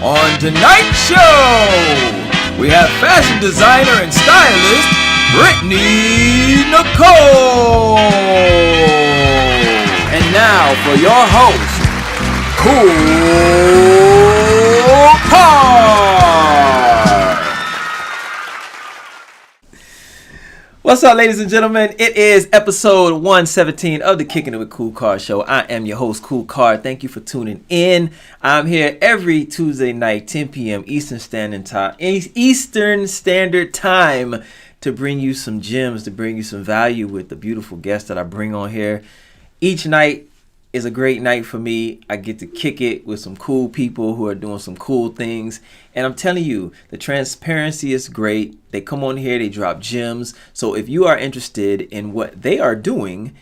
On tonight's show, we have fashion designer and stylist Brittany Nicole. And now for your host, KoolKard. What's up, ladies and gentlemen? It is episode 117 of the Kickin with KoolKard show. I am your host, KoolKard. Thank you for tuning in. I'm here every Tuesday night, 10 p.m. Eastern Standard Time to bring you some gems, to bring you some value with the beautiful guests that I bring on here. Each night is a great night for me. I get to kick it with some cool people who are doing some cool things. And I'm telling you, the transparency is great. They come on here, they drop gems. So if you are interested in what they are doing,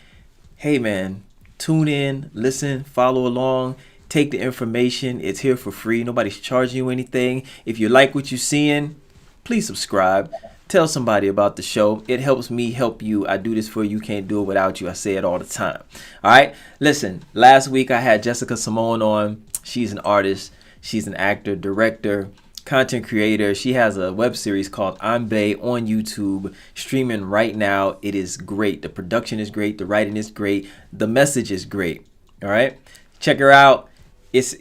hey man, tune in, listen, follow along, take the information. It's here for free. Nobody's charging you anything. If you like what you're seeing, please subscribe. Tell somebody about the show. It helps me help you. I do this for you. Can't do it without you. I say it all the time. All right. Listen, last week I had Jessica Simone on. She's an artist. She's an actor, director, content creator. She has a web series called I'm Bae on YouTube, streaming right now. It is great. The production is great. The writing is great. The message is great. All right. Check her out. It's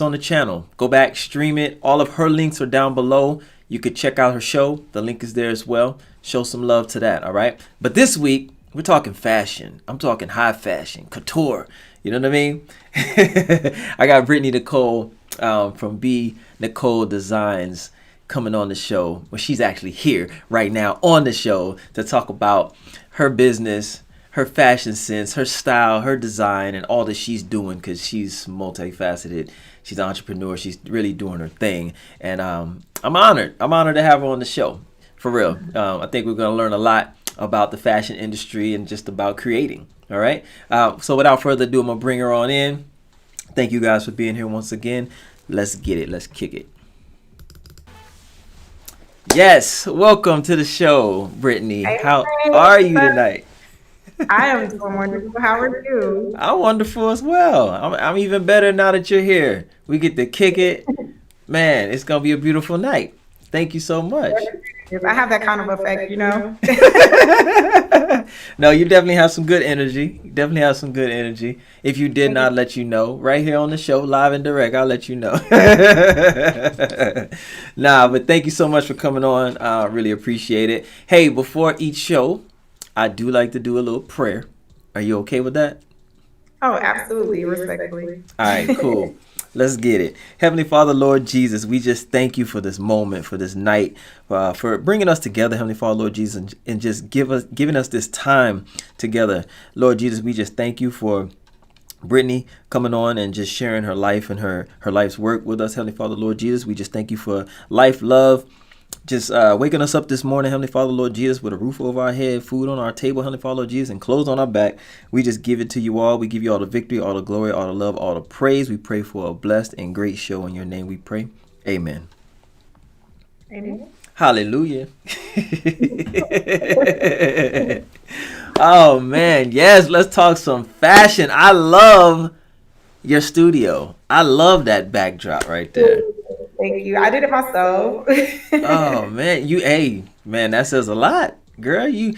on the channel. Go back, stream it. All of her links are down below. You could check out her show. The link is there as well. Show some love to that, all right? But this week, we're talking fashion. I'm talking high fashion, couture. You know what I mean? I got Brittany Nicole from B.Nicole Designs coming on the show. Well, she's actually here right now on the show to talk about her business, her fashion sense, her style, her design, and all that she's doing because she's multifaceted. She's an entrepreneur. She's really doing her thing. And I'm honored. I'm honored to have her on the show. For real. I think we're going to learn a lot about the fashion industry and just about creating. All right. So without further ado, I'm going to bring her on in. Thank you guys for being here once again. Let's get it. Let's kick it. Yes. Welcome to the show, Brittany. How are you tonight? I am doing wonderful. How are you? I'm wonderful as well. I'm even better now that you're here. We get to kick it. Man, it's going to be a beautiful night. Thank you so much. I have that kind of effect, you know? No, you definitely have some good energy. If you did not let you know, right here on the show, live and direct, I'll let you know. But thank you so much for coming on. I really appreciate it. Hey, before each show, I do like to do a little prayer. Are you okay with that? Oh, absolutely. Respectfully. All right, cool. Let's get it. Heavenly Father, Lord Jesus, we just thank you for this moment, for this night, for bringing us together, Heavenly Father, Lord Jesus, and just giving us this time together. Lord Jesus, we just thank you for Brittany coming on and just sharing her life and her life's work with us, Heavenly Father, Lord Jesus. We just thank you for life, love, just waking us up this morning, Heavenly Father, Lord Jesus, with a roof over our head, food on our table, Heavenly Father, Lord Jesus, and clothes on our back. We just give it to you all. We give you all the victory, all the glory, all the love, all the praise. We pray for a blessed and great show. In your name we pray. Amen. Amen. Hallelujah. Oh, man. Yes, let's talk some fashion. I love your studio. I love that backdrop right there. Thank you. I did it myself. Oh man, man, that says a lot, girl. You're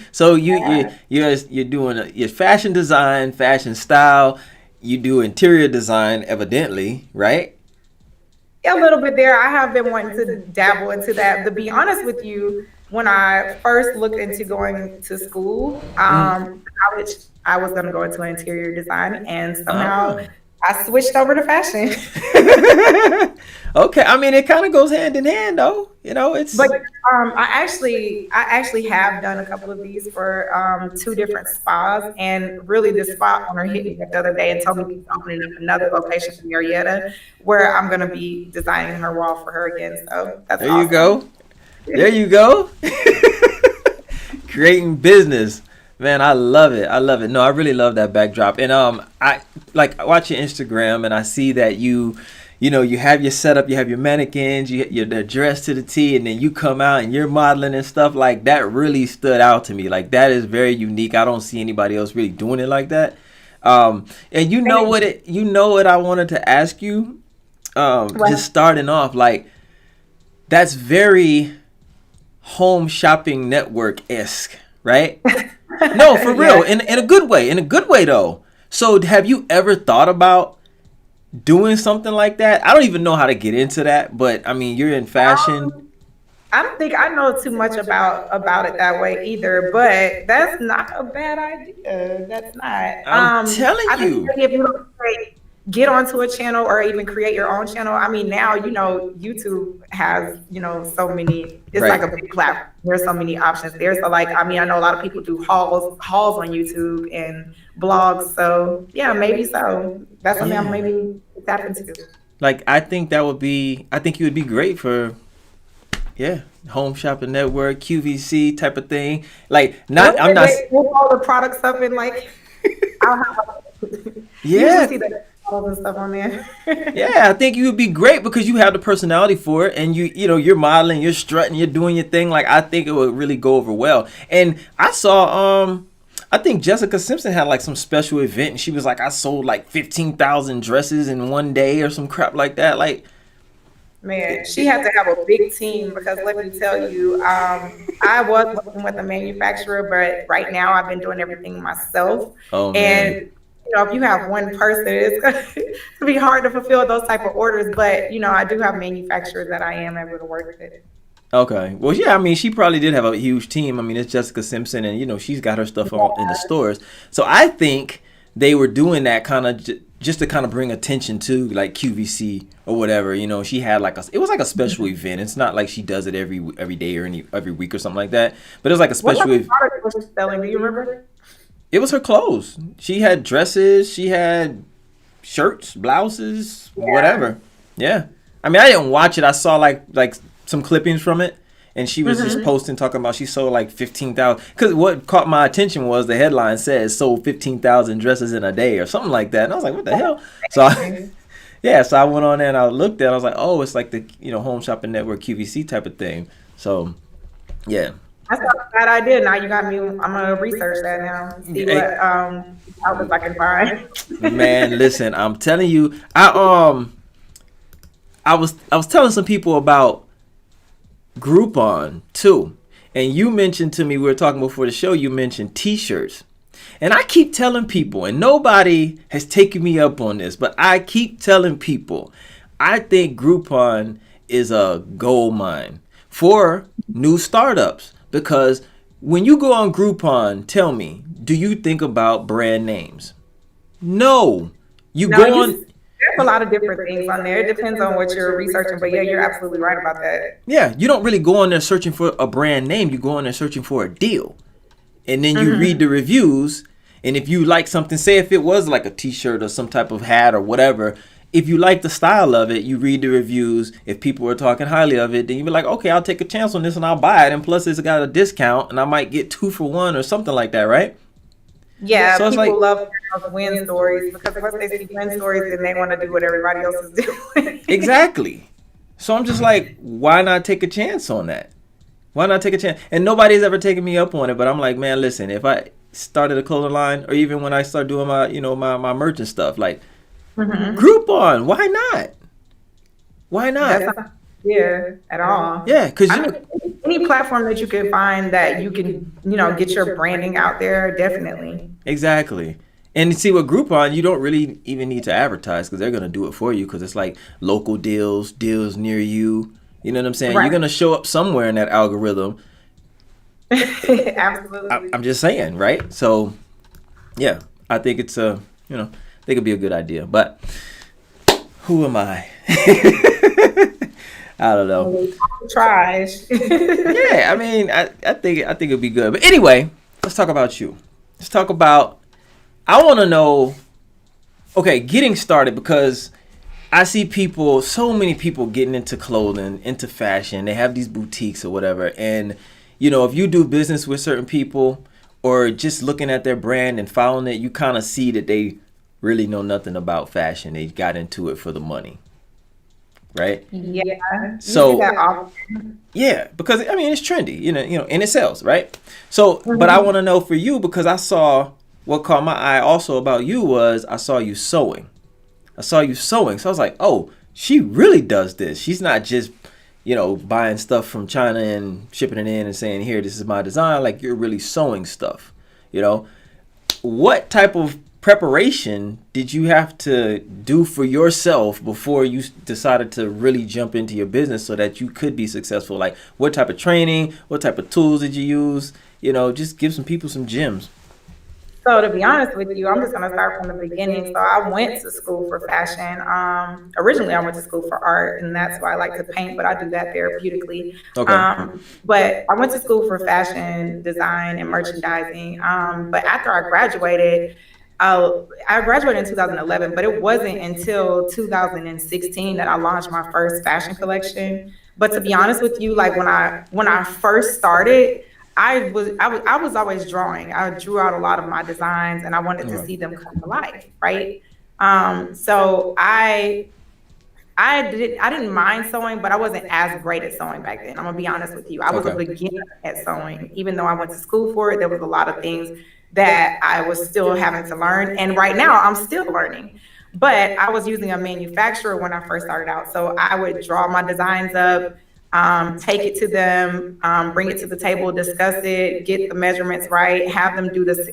doing your fashion design, fashion style. You do interior design, evidently, right? A little bit there. I have been wanting to dabble into that. To be honest with you, when I first looked into going to school, college, I was going to go into interior design, and somehow I switched over to fashion. Okay, I mean it kind of goes hand in hand, though. You know, it's. But I actually have done a couple of these for 2 different spas, and really the spa owner hit me up the other day and told me he's opening up another location in Marietta where I'm going to be designing her wall for her again. So that's there. Awesome. There you go. Creating business. Man, I love it. No, I really love that backdrop. And I watch your Instagram and I see that you have your setup, you have your mannequins, you're dressed to the T, and then you come out and you're modeling and stuff. Like, that really stood out to me. Like, that is very unique. I don't see anybody else really doing it like that. And you know what I wanted to ask you. just starting off, like, that's very home shopping network-esque, right? No, for real, in a good way though. So have you ever thought about doing something like that? I don't even know how to get into that, but I mean, you're in fashion. I don't think I know too much about it that way either, but that's not a bad idea. That's not. I'm telling I think you. if you don't get onto a channel or even create your own channel, I mean, now YouTube has so many. It's Right. like a big platform. There's so many options there. So like, I mean, I know a lot of people do hauls on YouTube and blogs. So yeah, maybe so. That's something I'm maybe tap into. Like, I think you would be great for, yeah, home shopping network, QVC type of thing. Like, I'm not. With all the products up in like, I'll have. Yeah. You see the all the stuff on there. Yeah, I think you would be great because you have the personality for it, and you're modeling, you're strutting, you're doing your thing. Like, I think it would really go over well. And I saw, I think Jessica Simpson had like some special event, and she was like, I sold like 15,000 dresses in one day or some crap like that. Like, Man, she had to have a big team because let me tell you, I was working with a manufacturer, but right now I've been doing everything myself. oh And man, if you have one person, it's going to be hard to fulfill those type of orders. But I do have manufacturers that I am able to work with. okay. Well, yeah, I mean, she probably did have a huge team. I mean, it's Jessica Simpson, and she's got her stuff all in the stores. So I think they were doing that kind of just to kind of bring attention to like QVC or whatever. She had it was like a special event. It's not like she does it every day or every week or something like that. But it was like a special What event. product was she selling? Do you remember? It was her clothes. She had dresses. She had shirts, blouses, whatever. Yeah. I mean, I didn't watch it. I saw like some clippings from it, and she was just posting talking about she sold like 15,000. Because what caught my attention was the headline says sold 15,000 dresses in a day or something like that, and I was like, what the hell? So so I went on there and I looked at it. I was like, oh, it's like the Home Shopping Network QVC type of thing. So yeah. That's not a bad idea. Now you got me. I'm gonna research that now. See what outlets I can find. Man, listen, I'm telling you, I was telling some people about Groupon too, and you mentioned to me, we were talking before the show, you mentioned t-shirts, and I keep telling people, and nobody has taken me up on this, but I keep telling people, I think Groupon is a gold mine for new startups, because when you go on Groupon, tell me, do you think about brand names? No. There's a lot of different things on there. It depends on what you're researching, but yeah, you're absolutely right about that. Yeah, you don't really go on there searching for a brand name. You go on there searching for a deal. And then you read the reviews. And if you like something, say if it was like a t-shirt or some type of hat or whatever, if you like the style of it, you read the reviews. If people are talking highly of it, then you be like, okay, I'll take a chance on this and I'll buy it. And plus it's got a discount and I might get 2 for 1 or something like that, right? Yeah, So it's people like- love those win stories because once they see win stories, then they want to do what everybody else is doing. Exactly. So I'm just like, why not take a chance on that? Why not take a chance? And nobody's ever taken me up on it, but I'm like, man, listen, if I started a clothing line or even when I start doing my, my merch and stuff, like Groupon, why not? Why not? That's not fair at all. Yeah, because any platform that you can find that you can, get your branding out there, definitely. exactly. And see, with Groupon, you don't really even need to advertise because they're going to do it for you because it's like local deals near you. You know what I'm saying? Right. You're going to show up somewhere in that algorithm. Absolutely. I'm just saying, right? So, yeah, I think it's I think it'd be a good idea. But who am I? I don't know. Trash. Yeah, I mean, I think it'd be good. But anyway, let's talk about you. Let's talk about. I want to know. Okay, getting started because I see people, so many people getting into clothing, into fashion. They have these boutiques or whatever, and if you do business with certain people or just looking at their brand and following it, you kind of see that they really know nothing about fashion. They got into it for the money. Right? Yeah. So- You see that often. Yeah, because I mean it's trendy, and it sells, right? So, but I want to know for you because I saw what caught my eye also about you was I saw you sewing. So I was like, oh, she really does this. She's not just, buying stuff from China and shipping it in and saying, here, this is my design. Like, you're really sewing stuff, What type of preparation did you have to do for yourself before you decided to really jump into your business so that you could be successful? Like, what type of training, what type of tools did you use? Just give some people some gems. So to be honest with you, I'm just going to start from the beginning. So I went to school for fashion. Originally, I went to school for art, and that's why I like to paint, but I do that therapeutically. Okay. But I went to school for fashion design and merchandising. But after I graduated in 2011, but it wasn't until 2016 that I launched my first fashion collection. But to be honest with you, like when I first started, I was always drawing. I drew out a lot of my designs, and I wanted to see them come to life, right? So I didn't mind sewing, but I wasn't as great at sewing back then. I'm gonna be honest with you. I was a beginner at sewing, even though I went to school for it. There was a lot of things that I was still having to learn, and right now I'm still learning. But I was using a manufacturer when I first started out, so I would draw my designs up, take it to them, bring it to the table, discuss it, get the measurements right, have them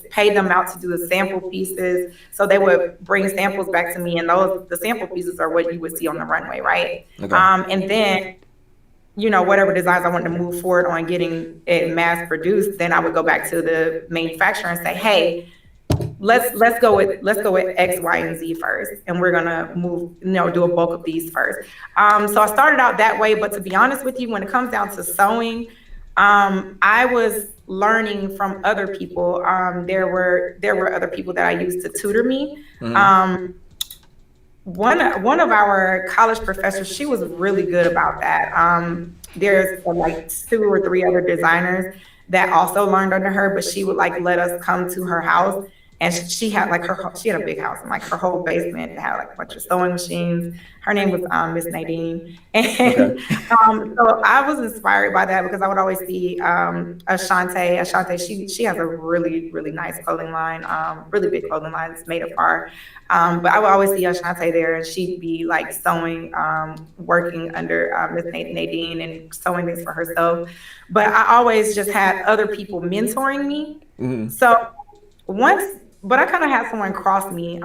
pay them out to do the sample pieces. So they would bring samples back to me, and the sample pieces are what you would see on the runway, right? Okay. And then, whatever designs I wanted to move forward on getting it mass produced, then I would go back to the manufacturer and say, hey, let's go with X, Y, and Z first, and we're gonna move, do a bulk of these first. So I started out that way, but to be honest with you, when it comes down to sewing, I was learning from other people. There were other people that I used to tutor me. Mm-hmm. One of our college professors, she was really good about that. There's like 2 or 3 other designers that also learned under her, but she would like let us come to her house. And she had like she had a big house, and like her whole basement had like a bunch of sewing machines. Her name was Miss Nadine. And so I was inspired by that because I would always see Ashante. Ashante, she has a really, really nice clothing line, really big clothing line. It's made of art. But I would always see Ashante there, and she'd be like sewing, working under Miss Nadine and sewing things for herself. But I always just had other people mentoring me. Mm-hmm. So but I kind of had someone cross me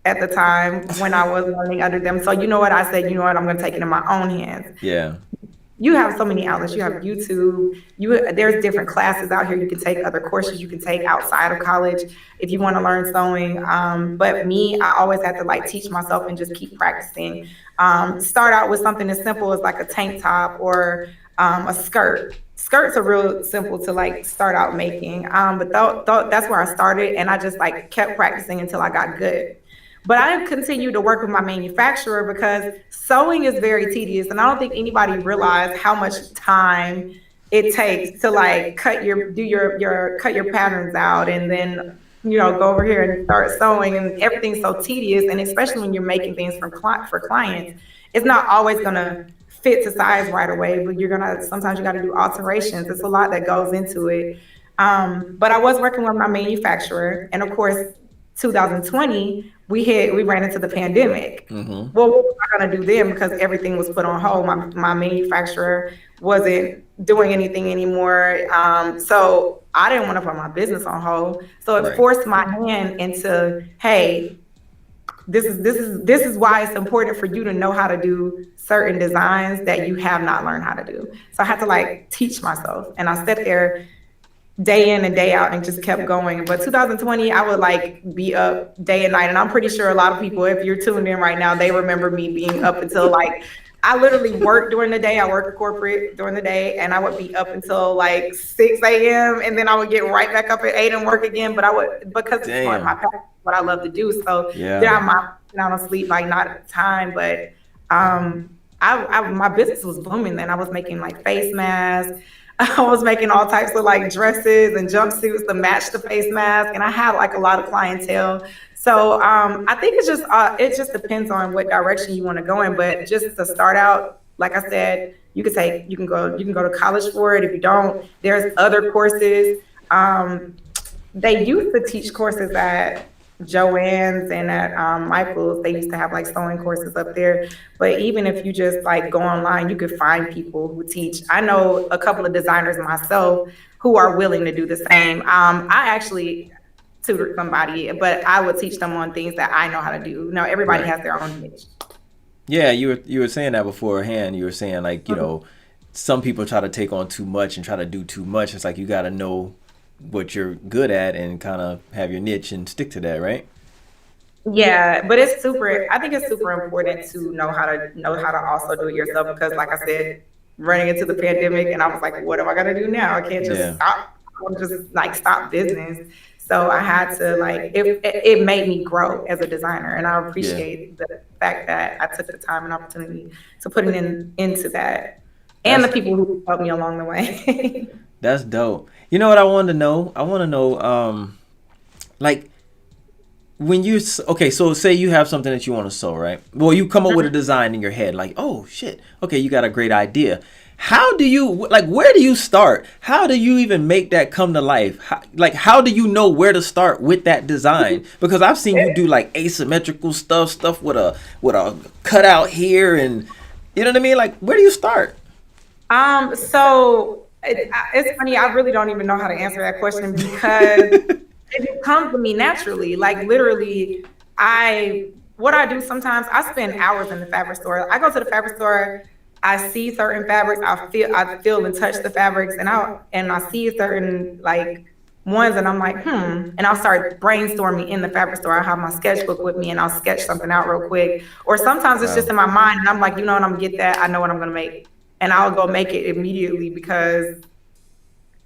at the time when I was learning under them. So you know what? I said, I'm going to take it in my own hands. Yeah. You have so many outlets. You have YouTube. There's different classes out here. You can take other courses you can take outside of college if you want to learn sewing. But me, I always had to like teach myself and just keep practicing. Start out with something as simple as like a tank top or a skirt. Skirts are real simple to like start out making, but that's where I started, and I just like kept practicing until I got good. But I continued to work with my manufacturer because sewing is very tedious, and I don't think anybody realized how much time it takes to like cut your patterns out, and then go over here and start sewing, and everything's so tedious. And especially when you're making things for clients, it's not always gonna fit to size right away, but sometimes you got to do alterations. It's a lot that goes into it. But I was working with my manufacturer, and of course, 2020, we ran into the pandemic. Mm-hmm. Well, what was I going to do then? Because everything was put on hold. My manufacturer wasn't doing anything anymore. So I didn't want to put my business on hold. So it forced my hand into, hey, this is why it's important for you to know how to do certain designs that you have not learned how to do. So I had to like teach myself, and I sat there day in and day out and just kept going. But 2020, I would like be up day and night, and I'm pretty sure a lot of people, if you're tuned in right now, they remember me being up until like, I literally worked during the day. I worked corporate during the day, and I would be up until like 6 a.m. and then I would get right back up at 8 and work again. But I would, because it's my passion, what I love to do. So I don't sleep like not at the time, but my business was booming then. I was making like face masks. I was making all types of like dresses and jumpsuits to match the face mask, and I had like a lot of clientele. So I think it just depends on what direction you want to go in. But just to start out, like I said, you can go to college for it. If you don't, there's other courses. They used to teach courses at Joann's and at Michael's, they used to have like sewing courses up there. But even if you just like go online, you could find people who teach. I know a couple of designers myself who are willing to do the same. I actually tutored somebody, but I would teach them on things that I know how to do. Now everybody Right. has their own niche. Yeah, you were saying that beforehand. You were saying like, some people try to take on too much and try to do too much. It's like you got to know what you're good at and kind of have your niche and stick to that, right? Yeah, but it's super, I think it's super important to know how to also do it yourself because like I said, running into the pandemic and I was like, what am I gonna do now? I can't just Yeah. stop, just like stop business. So I had to like it made me grow as a designer and I Yeah. appreciate the fact that I took the time and opportunity to put it into that and the That's people who helped me along the way. that's dope. You know what I wanted to know? I want to know like when okay, so say you have something that you want to sew, right? Well, you come up with a design in your head, like, oh shit, okay, you got a great idea. How do you like? Where do you start? How do you even make that come to life? How do you know where to start with that design? Because I've seen you do like asymmetrical stuff with a cutout here, and you know what I mean. Like, where do you start? So it's funny. I really don't even know how to answer that question because it comes to me naturally. Like literally, what I do sometimes, I spend hours in the fabric store. I go to the fabric store, I see certain fabrics, I feel and touch the fabrics, and I see certain like ones, and I'm like, and I'll start brainstorming in the fabric store. I have my sketchbook with me, and I'll sketch something out real quick. Or sometimes it's just Wow. in my mind, and I'm like, you know what, I'm gonna get that. I know what I'm gonna make, and I'll go make it immediately because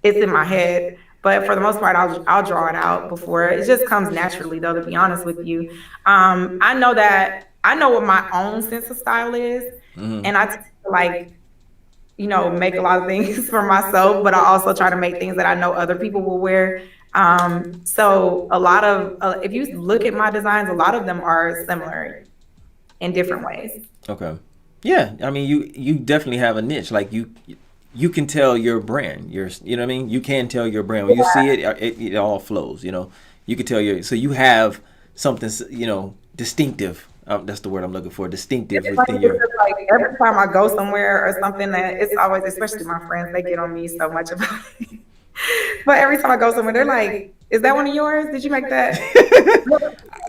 it's in my head. But for the most part, I'll draw it out before it just comes naturally. Though, to be honest with you, I know what my own sense of style is, Hmm. and I tend to like make a lot of things for myself. But I also try to make things that I know other people will wear. So a lot of if you look at my designs, a lot of them are similar in different ways. Okay. Yeah, I mean, you definitely have a niche. Like you can tell your brand. You know what I mean. You can tell your brand when you see it. It all flows. You can tell so you have something distinctive. That's the word I'm looking for. Distinctive It's like, within it's your. just like every time I go somewhere or something that it's always, especially my friends, they get on me so much about it. But every time I go somewhere, they're like, "Is that one of yours? Did you make that?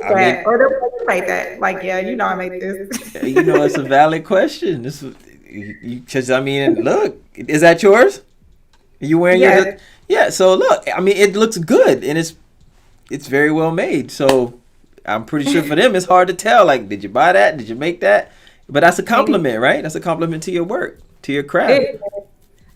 I That mean, or they're like, you made that?" Like, yeah, I made it's a this. valid question. This is because I mean, look, is that yours? Are you wearing Yes, yours? Yeah. So look, I mean, it looks good and it's very well made. So I'm pretty sure for them it's hard to tell. Like, did you buy that? Did you make that? But that's a and compliment, right? That's a compliment to your work, to your craft. it.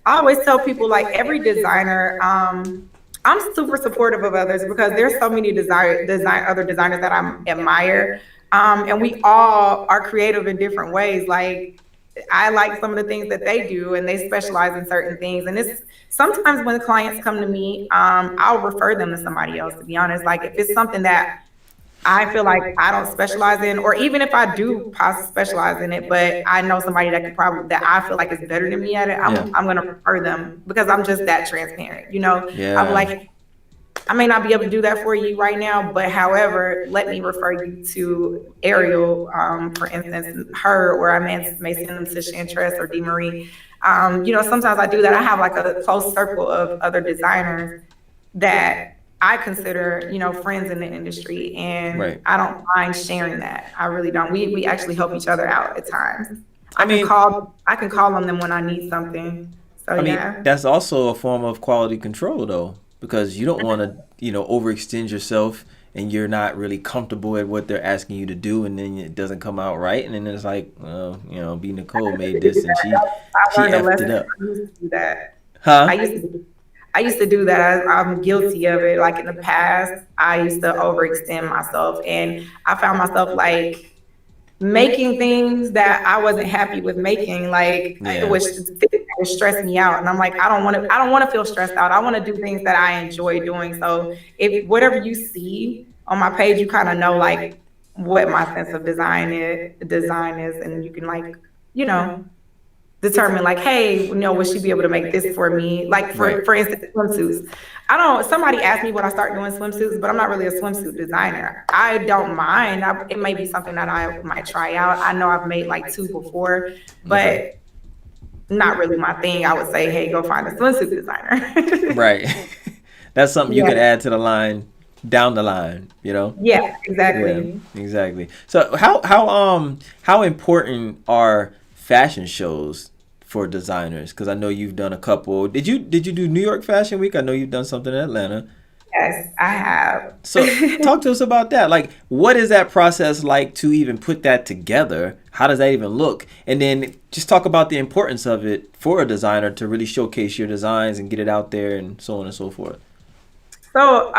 I always tell people like every designer. I'm super supportive of others because there's so many other designers that I admire. And we all are creative in different ways. Like I like some of the things that they do and they specialize in certain things. And it's sometimes when clients come to me, I'll refer them to somebody else, to be honest. Like if it's something that I feel like I don't specialize in, or even if I do possibly specialize in it, but I know somebody that could probably that I feel like is better than me at it, Yeah. I'm gonna refer them because I'm just that transparent. I'm Yeah. like, I may not be able to do that for you right now, but however, let me refer you to Ariel, for instance, her, or I may send them to Chantress or DeMarie. Sometimes I do that. I have like a close circle of other designers that I consider, friends in the industry, and Right. I don't mind sharing that. I really don't. We actually help each other out at times. I mean, I can call on them when I need something. So I mean, yeah. that's also a form of quality control, though, because you don't want to, overextend yourself and you're not really comfortable at what they're asking you to do, and then it doesn't come out right, and then it's like, well, B.Nicole made this and I she learned a effed it lesson. up, I used to do that. I huh? used to I used to do that. I'm guilty of it. Like in the past, I used to overextend myself, and I found myself like making things that I wasn't happy with making. Like Yeah. it would stress me out, and I'm like, I don't want to feel stressed out. I want to do things that I enjoy doing. So if whatever you see on my page, you kind of know like what my sense of design is, and you can like, you know, determine like, hey, would she be able to make this for me? Like for instance, swimsuits. Somebody asked me would I start doing swimsuits, but I'm not really a swimsuit designer. I don't mind. It may be something that I might try out. I know I've made like 2 before, but not really my thing. I would say, hey, go find a swimsuit designer. Right. That's something you could add to the line down the line, Yeah, exactly. Yeah, exactly. So how important are fashion shows for designers? Because I know you've done a couple. Did you do New York Fashion Week? I know you've done something in Atlanta. Yes, I have. So talk to us about that. Like, what is that process like to even put that together? How does that even look? And then just talk about the importance of it for a designer to really showcase your designs and get it out there and so on and so forth. So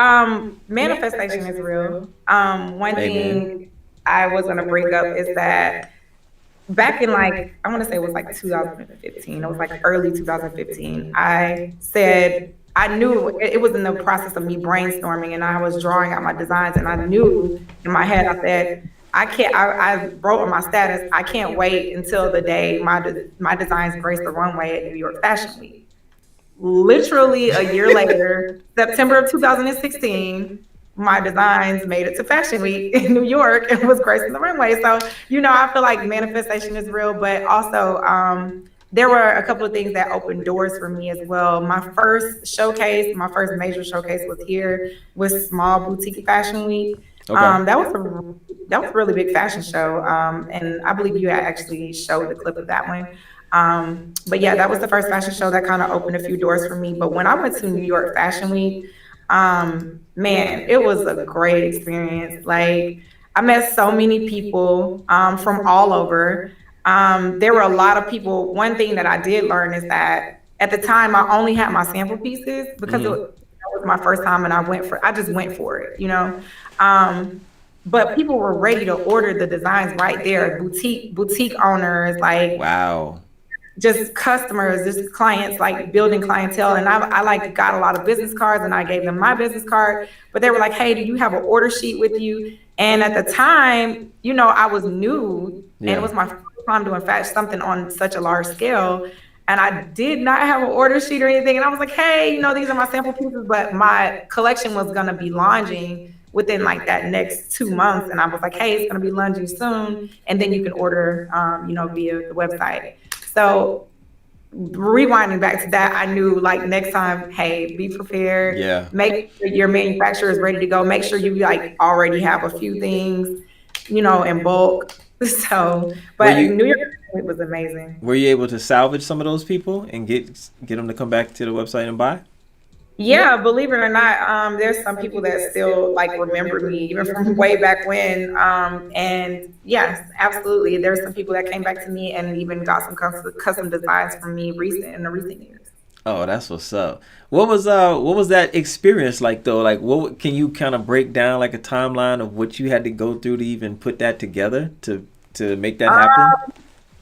manifestation is real. One thing I was going to bring up is that back in like, I want to say it was like 2015. It was like early 2015. I said, I knew it was in the process of me brainstorming and I was drawing out my designs and I knew in my head, I said, I wrote on my status, I can't wait until the day my designs grace the runway at New York Fashion Week. Literally a year later, September of 2016, my designs made it to Fashion Week in New York and was gracing the runway. So, I feel like manifestation is real, but also there were a couple of things that opened doors for me as well. My first major showcase was here with Small Boutique Fashion Week. Okay. That was a really big fashion show, and I believe you had actually showed the clip of that one. But yeah, that was the first fashion show that kind of opened a few doors for me. But when I went to New York Fashion Week, man, it was a great experience. Like, I met so many people from all over. There were a lot of people. One thing that I did learn is that at the time I only had my sample pieces because that was my first time, and I just went for it, But people were ready to order the designs right there. Boutique owners, like, wow, just customers, just clients, like building clientele. And I like got a lot of business cards, and I gave them my business card. But they were like, "Hey, do you have an order sheet with you?" And at the time, I was new, and it was my first time doing something on such a large scale. And I did not have an order sheet or anything. And I was like, "Hey, these are my sample pieces," but my collection was gonna be launching within like that next 2 months. And I was like, "Hey, it's going to be launching soon. And then you can order, via the website." So rewinding back to that, I knew like next time, hey, be prepared. Yeah. Make sure your manufacturer is ready to go. Make sure you like already have a few things, in bulk. So, but New York, it was amazing. Were you able to salvage some of those people and get them to come back to the website and buy? Yeah, believe it or not, there's some people that still like remember me even from way back when. And yes, absolutely, there's some people that came back to me and even got some custom designs from me in the recent years. Oh, that's what's up. What was that experience like though? Like, what can you kind of break down like a timeline of what you had to go through to even put that together to make that happen?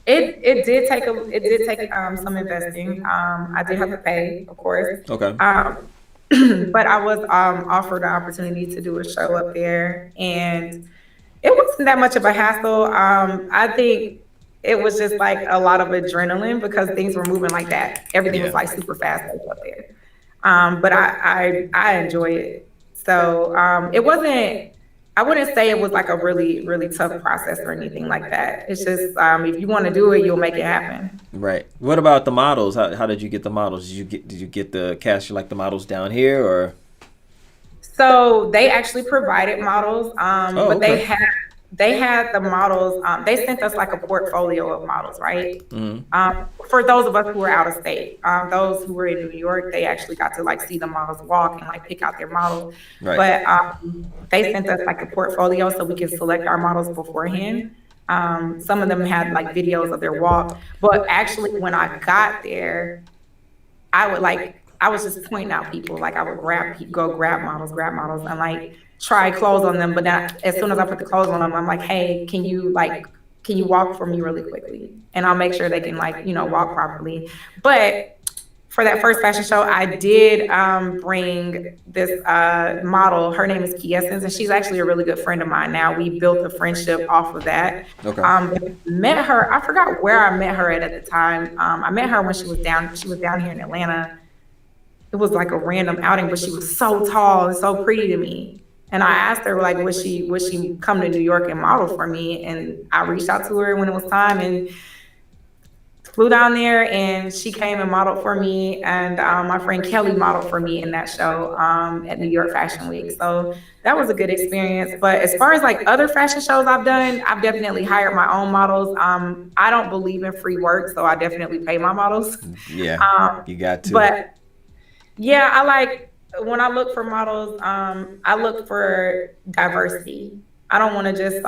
It did take some investing. I did have to pay, of course. Okay. But I was offered an opportunity to do a show up there, and it wasn't that much of a hassle. I think it was just like a lot of adrenaline because things were moving like that. Everything was like super fast up there. But I enjoy it. So it wasn't. I wouldn't say it was like a really, really tough process or anything like that. It's just if you want to do it, you'll make it happen. Right. What about the models? How did you get the models? Did you get the cast like the models down here or? So they actually provided models, but okay. they had the models. They sent us like a portfolio of models, right? Mm-hmm. For those of us who were out of state, those who were in New York, they actually got to like see the models walk and like pick out their models. Right. But they sent us like a portfolio so we could select our models beforehand. Some of them had like videos of their walk, but actually when I got there, I was just pointing out people. Like I would go grab models, and like try clothes on them. But then as soon as I put the clothes on them, I'm like, "Hey, can you walk for me really quickly?" And I'll make sure they can walk properly. But for that first fashion show, I did bring this model. Her name is Kickin, and she's actually a really good friend of mine now. We built a friendship off of that. Okay. Met her. I forgot where I met her at the time. I met her when she was down. She was down here in Atlanta. It was like a random outing, but she was so tall and so pretty to me. And I asked her, like, would she come to New York and model for me? And I reached out to her when it was time, and flew down there, and she came and modeled for me, and my friend Kelly modeled for me in that show at New York Fashion Week. So that was a good experience. But as far as like other fashion shows I've done, I've definitely hired my own models. I don't believe in free work, so I definitely pay my models. Yeah, you got to. But yeah, I like, when I look for models, I look for diversity. I don't want to just,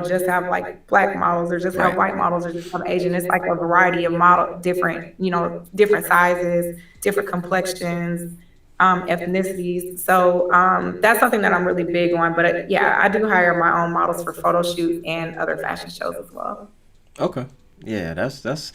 just have like black models, or just have white models, or just have Asian. It's like a variety of different sizes, different complexions, ethnicities. So that's something that I'm really big on. But yeah, I do hire my own models for photo shoots and other fashion shows as well. Okay. Yeah, that's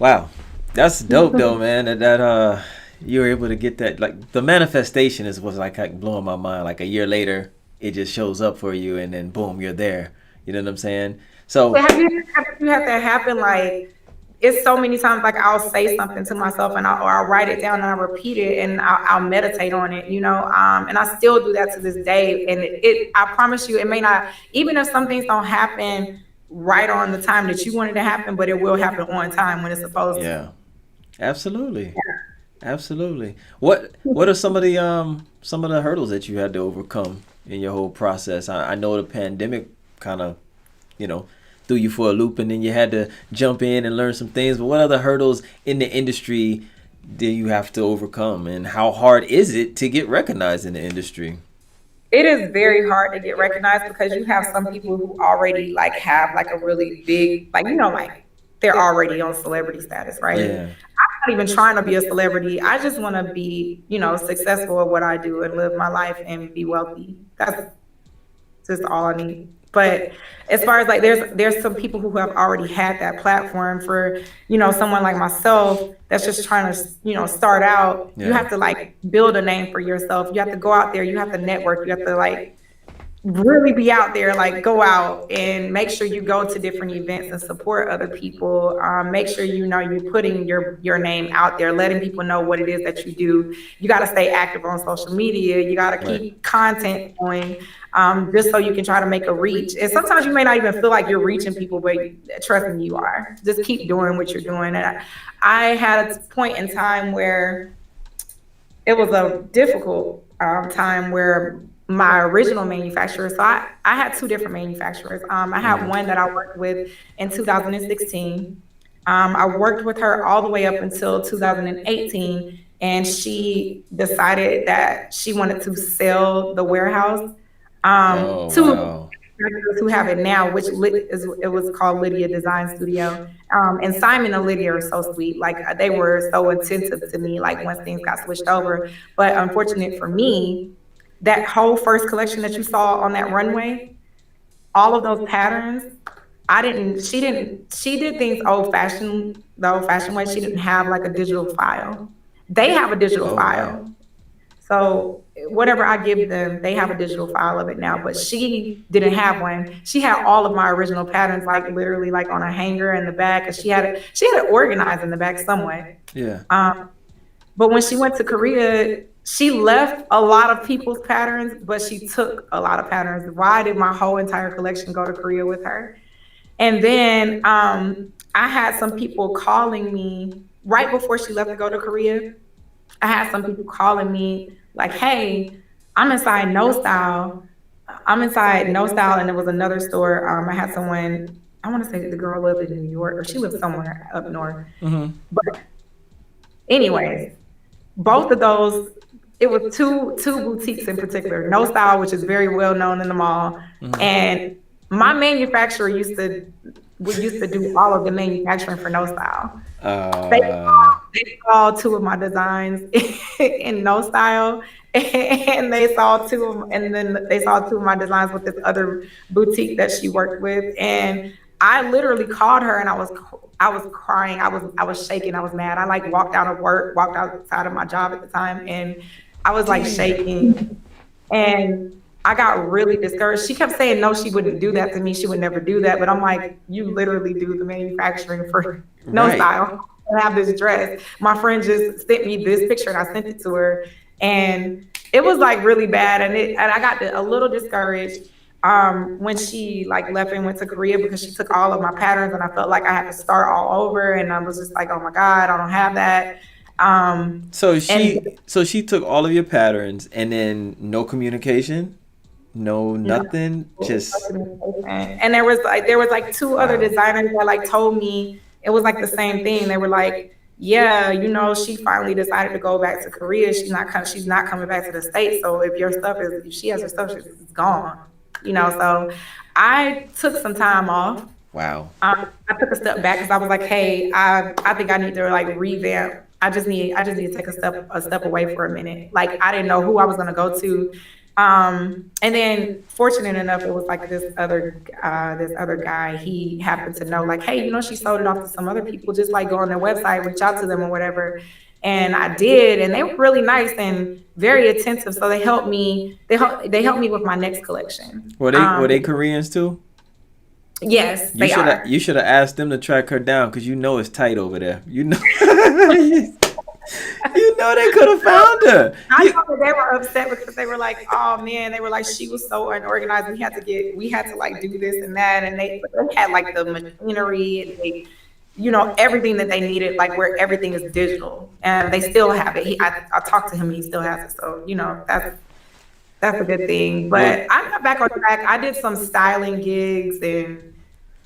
wow. That's dope though, man. That you were able to get that, like, the manifestation was like blowing my mind. Like a year later, it just shows up for you, and then boom, you're there. You know what I'm saying? So have you had that happen? Like, it's so many times, like, I'll say something to myself, and I'll write it down, and I'll repeat it, and I'll meditate on it, and I still do that to this day. And I promise you, it may not, even if some things don't happen right on the time that you want it to happen, but it will happen on time when it's supposed to. Yeah, absolutely. Absolutely. What are some of the hurdles that you had to overcome in your whole process? I know the pandemic kind of, threw you for a loop, and then you had to jump in and learn some things. But what other hurdles in the industry do you have to overcome, and how hard is it to get recognized in the industry? It is very hard to get recognized, because you have some people who already like have like a really big, like, like they're already on celebrity status, right? Yeah. I'm not even trying to be a celebrity. I just want to be, successful at what I do and live my life and be wealthy. That's just all I need. But as far as like, there's some people who have already had that platform. For, someone like myself that's just trying to, start out. Yeah. You have to like build a name for yourself. You have to go out there. You have to network. You have to like really be out there, like go out and make sure you go to different events and support other people. Make sure you're putting your name out there, letting people know what it is that you do. You got to stay active on social media. You got to keep content going, just so you can try to make a reach. And sometimes you may not even feel like you're reaching people, but trust me, you are. Just keep doing what you're doing. And I had a point in time where it was a difficult time where my original manufacturer, so I had two different manufacturers. I had one that I worked with in 2016. I worked with her all the way up until 2018, and she decided that she wanted to sell the warehouse to who have it now, which it was called Lydia Design Studio. And Simon and Lydia are so sweet. Like, they were so attentive to me, like, once things got switched over. But unfortunate for me, that whole first collection that you saw on that runway, all of those patterns, she did things the old fashioned way. She didn't have like a digital file. They have a digital file. So whatever I give them, they have a digital file of it now, but she didn't have one. She had all of my original patterns, like literally like on a hanger in the back, and she had it organized in the back somewhat. Yeah. But when she went to Korea, she left a lot of people's patterns, but she took a lot of patterns. Why did my whole entire collection go to Korea with her? And then I had some people calling me right before she left to go to Korea. I had some people calling me like, hey, I'm inside No Style. And it was another store. I had someone, I want to say the girl lived in New York, or she lived somewhere up north. Mm-hmm. But anyways, both of those, it was two boutiques in particular. No Style, which is very well known in the mall, and my manufacturer used to do all of the manufacturing for No Style. They saw two of my designs in No Style, and they saw two of my designs with this other boutique that she worked with, and I literally called her and I was crying. I was shaking. I was mad. I like walked out of work, walked outside of my job at the time, and I was like shaking. And I got really discouraged. She kept saying no, she wouldn't do that to me. She would never do that. But I'm like, you literally do the manufacturing for no Right. style. I have this dress. My friend just sent me this picture and I sent it to her. And it was like really bad. And I got a little discouraged when she like left and went to Korea because she took all of my patterns and I felt like I had to start all over. And I was just like, oh my God, I don't have that. So And she took all of your patterns and then no communication, no nothing, just and there was like two other wow. designers that like told me it was like the same thing. They were like, yeah, you know, she finally decided to go back to Korea. She's not coming back to the States. So if she has her stuff, it's gone. You know, so I took some time off. Wow. I took a step back because I was like, hey, I think I need to like revamp. I just need to take a step away for a minute. Like I didn't know who I was gonna go to. And then fortunate enough, it was like this other guy, he happened to know like, hey, you know, she sold it off to some other people, just like go on their website, reach out to them or whatever. And I did, and they were really nice and very attentive. So they helped me with my next collection. Were they Koreans too? Yes, they are. You should have asked them to track her down because you know it's tight over there. You know you know they could have found her. I know that they were upset because they were like, oh man, they were like, she was so unorganized. We had to like do this and that. And they had like the machinery and they, you know, everything that they needed, like where everything is digital and they still have it. I talked to him, he still has it. So, you know, that's a good thing. Well, But I got back on track. I did some styling gigs and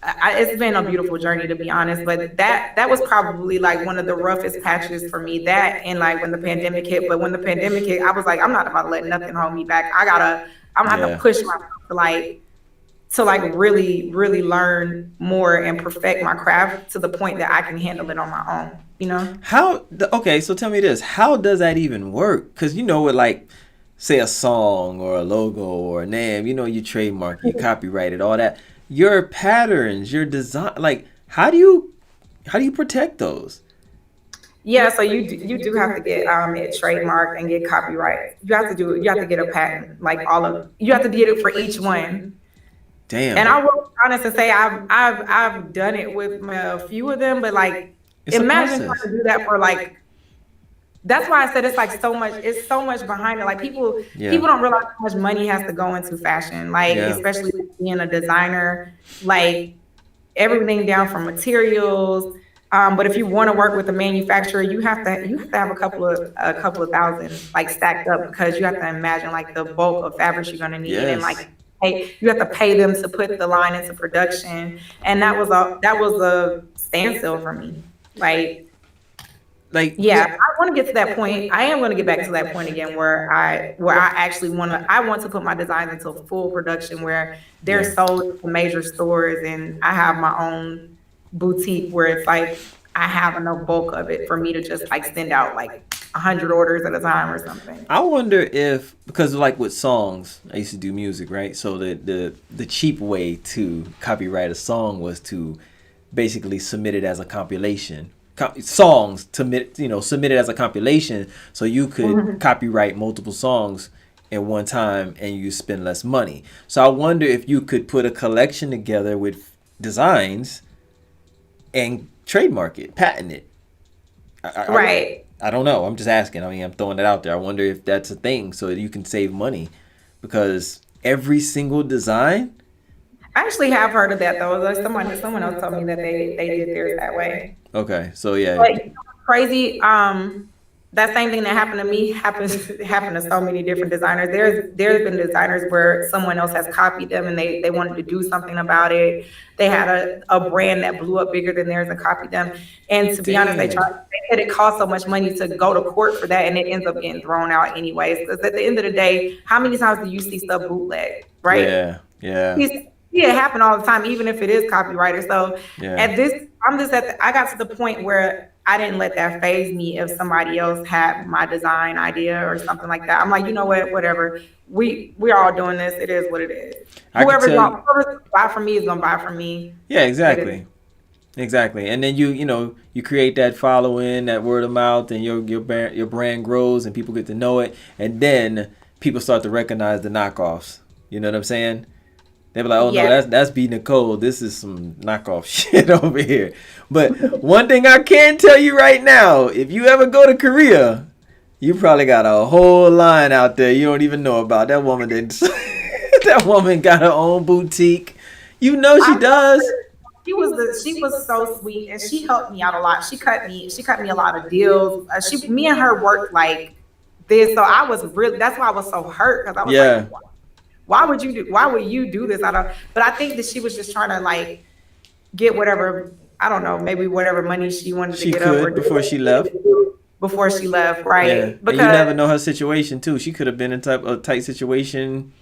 it's been a beautiful journey to be honest, but that was probably like one of the roughest patches for me. That and like when the pandemic hit, but when the pandemic hit, I was like, I'm not about to let nothing hold me back. I'm gonna have to yeah. push myself to like really really learn more and perfect my craft to the point that I can handle it on my own. You know? Okay, so tell me this. How does that even work? Because you know with like say a song or a logo or a name, you know you trademark, you copyright it, all that. Your patterns, your design, like how do you protect those? Yeah, so you do have to get it trademarked and get copyright. You have to get a patent, like you have to get it for each one. And Damn, I will be honest and say I've done it with a few of them, but like it's a imagine trying to process. do that for like that's why I said it's like it's so much behind it. Like Yeah, people don't realize how much money has to go into fashion, like yeah, especially being a designer, like everything down from materials. But if you want to work with a manufacturer, you have to have a couple of thousand like stacked up because you have to imagine like the bulk of fabrics you're gonna need and yes. like you have to pay them to put the line into production. And that was a standstill for me. Like Like, yeah, I want to get to that point. I am going to get back to that point again where I actually I want to put my designs into full production where they're yeah, sold to major stores and I have my own boutique where it's like I have enough bulk of it for me to just like send out like 100 orders at a time or something. I wonder if because like with songs, I used to do music, right? So the cheap way to copyright a song was to basically submit it as a compilation. Songs to submit it as a compilation, so you could copyright multiple songs at one time and you spend less money. So I wonder if you could put a collection together with designs and trademark it, patent it. Right. I don't know. I'm just asking. I mean, I'm throwing it out there. I wonder if that's a thing so that you can save money because every single design. I actually have heard of that though. Like someone else told me that they did theirs that way. Okay, so yeah, But you know what's crazy. That same thing that happened to me happened to so many different designers. There's been designers where someone else has copied them and they wanted to do something about it. They had a brand that blew up bigger than theirs and copied them. And to be honest, they dang. said it cost so much money to go to court for that, and it ends up getting thrown out anyways. Because at the end of the day, how many times do you see stuff bootleg, right? Yeah, yeah, You see it happen all the time, even if it is copyrighted. So yeah. at this, I got to the point where I didn't let that phase me if somebody else had my design idea or something like that. I'm like, you know what, whatever. We're all doing this. It is what it is. I could tell you. Whoever's gonna buy from me is gonna buy from me. Yeah, It is. exactly. Exactly, and then you create that following, that word of mouth, and your brand grows, and people get to know it, and then people start to recognize the knockoffs. You know what I'm saying? They be like, oh no, Yeah. that's B.Nicole. This is some knockoff shit over here. But one thing I can tell you right now, if you ever go to Korea, you probably got a whole line out there you don't even know about. That woman did. That woman got her own boutique. You know she I does. she was so sweet and she helped me out a lot. She cut me a lot of deals. Me and her worked like this, so I was really, that's why I was so hurt, because I was Yeah. like, why would you do this? I don't, but I think that she was just trying to like get whatever, I don't know, maybe whatever money she wanted to She get up or could before she left. before she left, Yeah, right? and you Because never know her situation too. She could have been in a tight situation,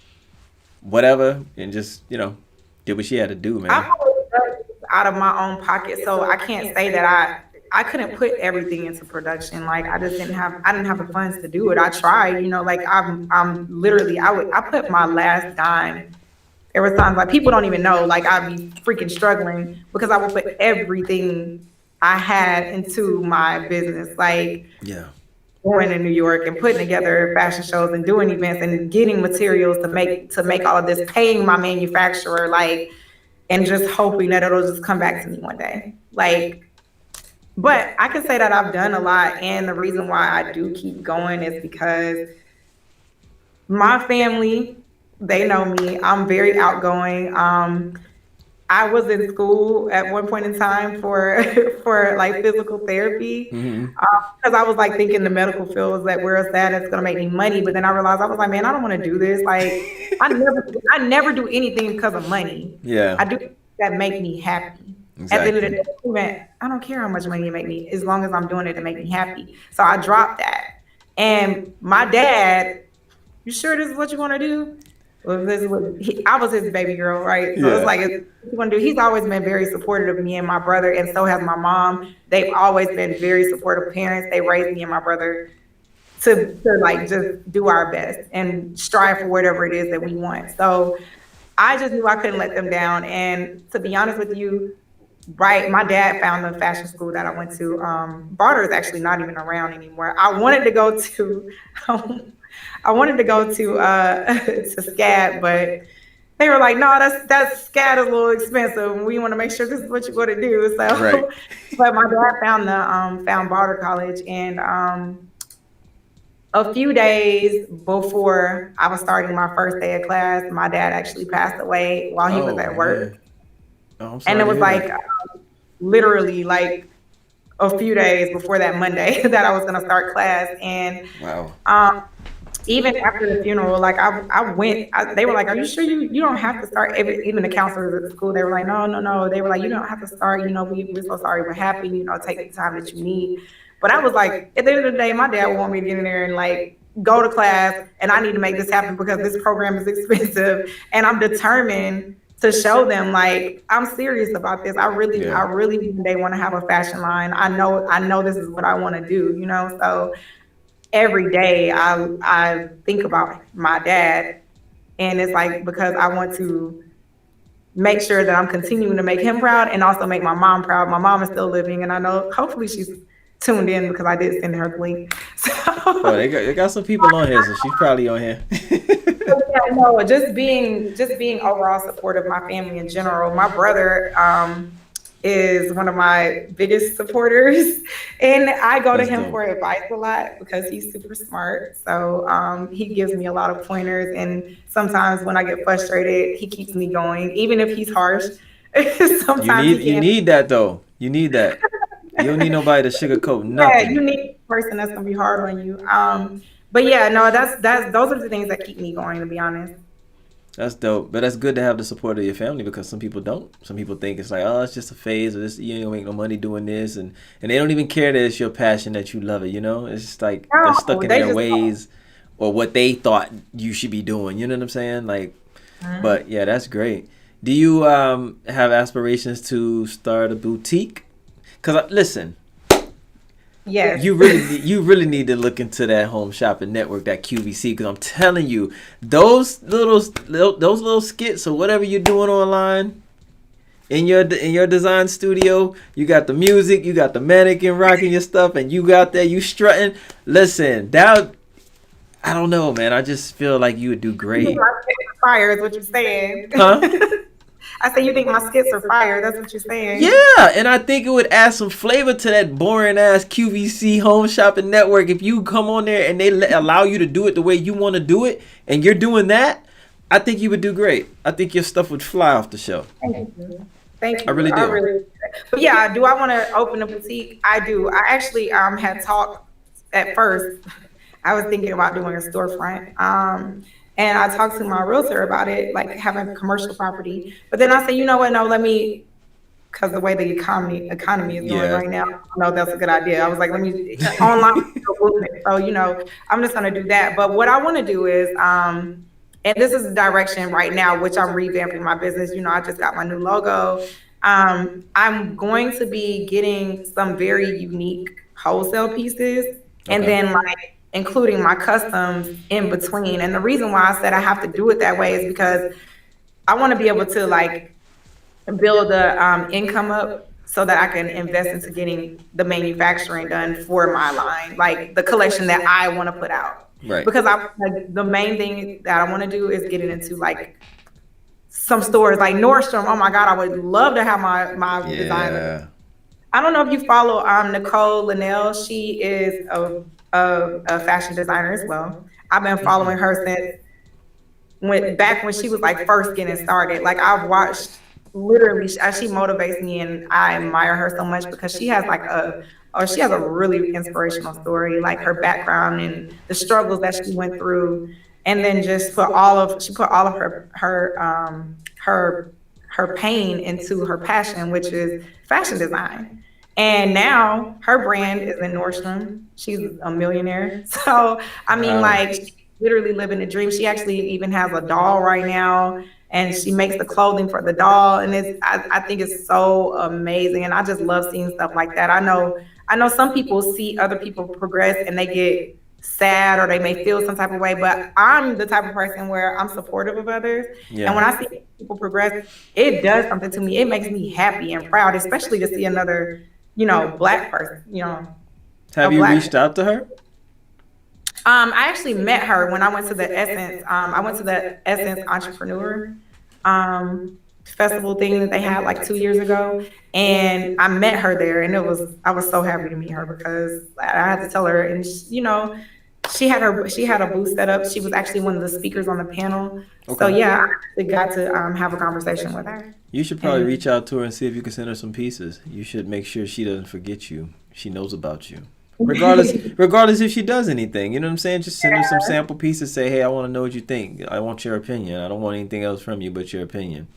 whatever, and just did what she had to do, man. I'm always out of my own pocket, so I can't say that I couldn't put everything into production. Like I didn't have the funds to do it. I tried, like I'm literally I put my last dime. There was times like people don't even know, like I'd be freaking struggling because I would put everything I had into my business, like Yeah, going to New York and putting together fashion shows and doing events and getting materials to make all of this, paying my manufacturer, like, and just hoping that it'll just come back to me one day. Like, but I can say that I've done a lot, and the reason why I do keep going is because my family, they know me. I'm very outgoing. I was in school at one point in time for for like physical therapy, hmm because I was like thinking the medical field is that where it's at, it's gonna make me money. But then I realized, I was like, man, I don't want to do this. Like I never do anything because of money. yeah, I do things that make me happy. At the end of the exactly. day, man, I don't care how much money you make me, as long as I'm doing it to make me happy. So I dropped that. And my dad, you sure this is what you want to do? Well, this is what I was his baby girl, right? So it's Yeah, like, what you want to do? He's always been very supportive of me and my brother, and so has my mom. They've always been very supportive parents. They raised me and my brother to like just do our best and strive for whatever it is that we want. So I just knew I couldn't let them down. And to be honest with you, right, my dad found the fashion school that I went to. Barter is actually not even around anymore. I wanted to go to, I wanted to go to to SCAD, but they were like, no, that's SCAD is a little expensive, and we want to make sure this is what you're going to do. right. So, but my dad found found Barter College, and a few days before I was starting my first day of class, my dad actually passed away while he was Oh at work. man. Oh, I'm And sorry it to was hear like that. literally like a few days before that Monday that I was gonna start class. And Wow. um, even after the funeral, like I went. They were like, "Are you sure you don't have to start?" Even the counselors at the school, they were like, "No, no, no." They were like, "You don't have to start. We're so sorry. We're happy. Take the time that you need." But I was like, at the end of the day, my dad would want me to get in there and like go to class, and I need to make this happen because this program is expensive, and I'm determined to show them like I'm serious about this. Yeah. I really they want to have a fashion line. I know this is what I want to do. So every day I think about my dad, and it's like because I want to make sure that I'm continuing to make him proud and also make my mom proud. My mom is still living, and I know hopefully she's tuned in because I did send her the link. Oh, So they got some people on here, so she's probably on here. yeah, no, just being overall supportive of my family in general. My brother is one of my biggest supporters, and I go to That's him dope. for advice a lot because he's super smart. So he gives me a lot of pointers, and sometimes when I get frustrated, he keeps me going, even if he's harsh. Sometimes he You can. need that though. You need that. You don't need nobody to sugarcoat Yeah, nothing. you need a person that's gonna be hard on you. But yeah, no, that's those are the things that keep me going, to be honest. That's dope. But that's good to have the support of your family because some people don't. Some people think it's like, oh, it's just a phase or this you ain't gonna make no money doing this and they don't even care that it's your passion that you love it, you know? It's just like they're stuck No, in they their just ways or what they thought you should be doing. You know what I'm saying? Like but yeah, that's great. Do you have aspirations to start a boutique? Cause listen, Yes. You really need to look into that home shopping network, that QVC, because I'm telling you, those little skits or whatever you're doing online in your design studio, you got the music, you got the mannequin rocking your stuff, and you got there, you strutting. Listen, that, I don't know, man. I just feel like you would do great. Fire is what you're saying. Huh? I say you think my skits are fire. That's what you're saying. Yeah, and I think it would add some flavor to that boring ass QVC home shopping network if you come on there and they allow you to do it the way you want to do it, and you're doing that. I think you would do great. I think your stuff would fly off the show. Thank you. Thank you. I really do. But yeah, do I want to open a boutique? I do. I actually had talked at first. I was thinking about doing a storefront. And I talked to my realtor about it, like having a commercial property. But then I said, you know what? No, let me, because the way the economy is going right now, no, that's a good idea. I was like, let me online. So I'm just gonna do that. But what I want to do is, and this is the direction right now, which I'm revamping my business. I just got my new logo. I'm going to be getting some very unique wholesale pieces, and then including my customs in between. And the reason why I said I have to do it that way is because I want to be able to build the income up so that I can invest into getting the manufacturing done for my line, like the collection that I want to put out. Right. Because the main thing that I want to do is get it into some stores like Nordstrom. Oh my God, I would love to have my designer. I don't know if you follow Nicole Linnell. She is a fashion designer as well. I've been following her since back when she was first getting started. I've watched literally as she motivates me, and I admire her so much because she has she has a really inspirational story, her background and the struggles that she went through, and then just put all of her pain into her passion, which is fashion design. And now her brand is in Nordstrom. She's a millionaire. So, she's literally living a dream. She actually even has a doll right now, and she makes the clothing for the doll. And I think it's so amazing. And I just love seeing stuff like that. I know some people see other people progress and they get sad or they may feel some type of way, but I'm the type of person where I'm supportive of others. Yeah. And when I see people progress, it does something to me. It makes me happy and proud, especially to see another Black person, Have you reached out to her? I actually met her when I went to the Essence. I went to the Essence Entrepreneur festival thing that they had 2 years ago, and I met her there, and I was so happy to meet her because I had to tell her, and she had a booth set up. She was actually one of the speakers on the panel. Okay. So yeah, I got to have a conversation with her. You should probably reach out to her and see if you can send her some pieces. You should make sure she doesn't forget you. She knows about you. Regardless if she does anything. You know what I'm saying? Just send her some sample pieces. Say, hey, I want to know what you think. I want your opinion. I don't want anything else from you but your opinion.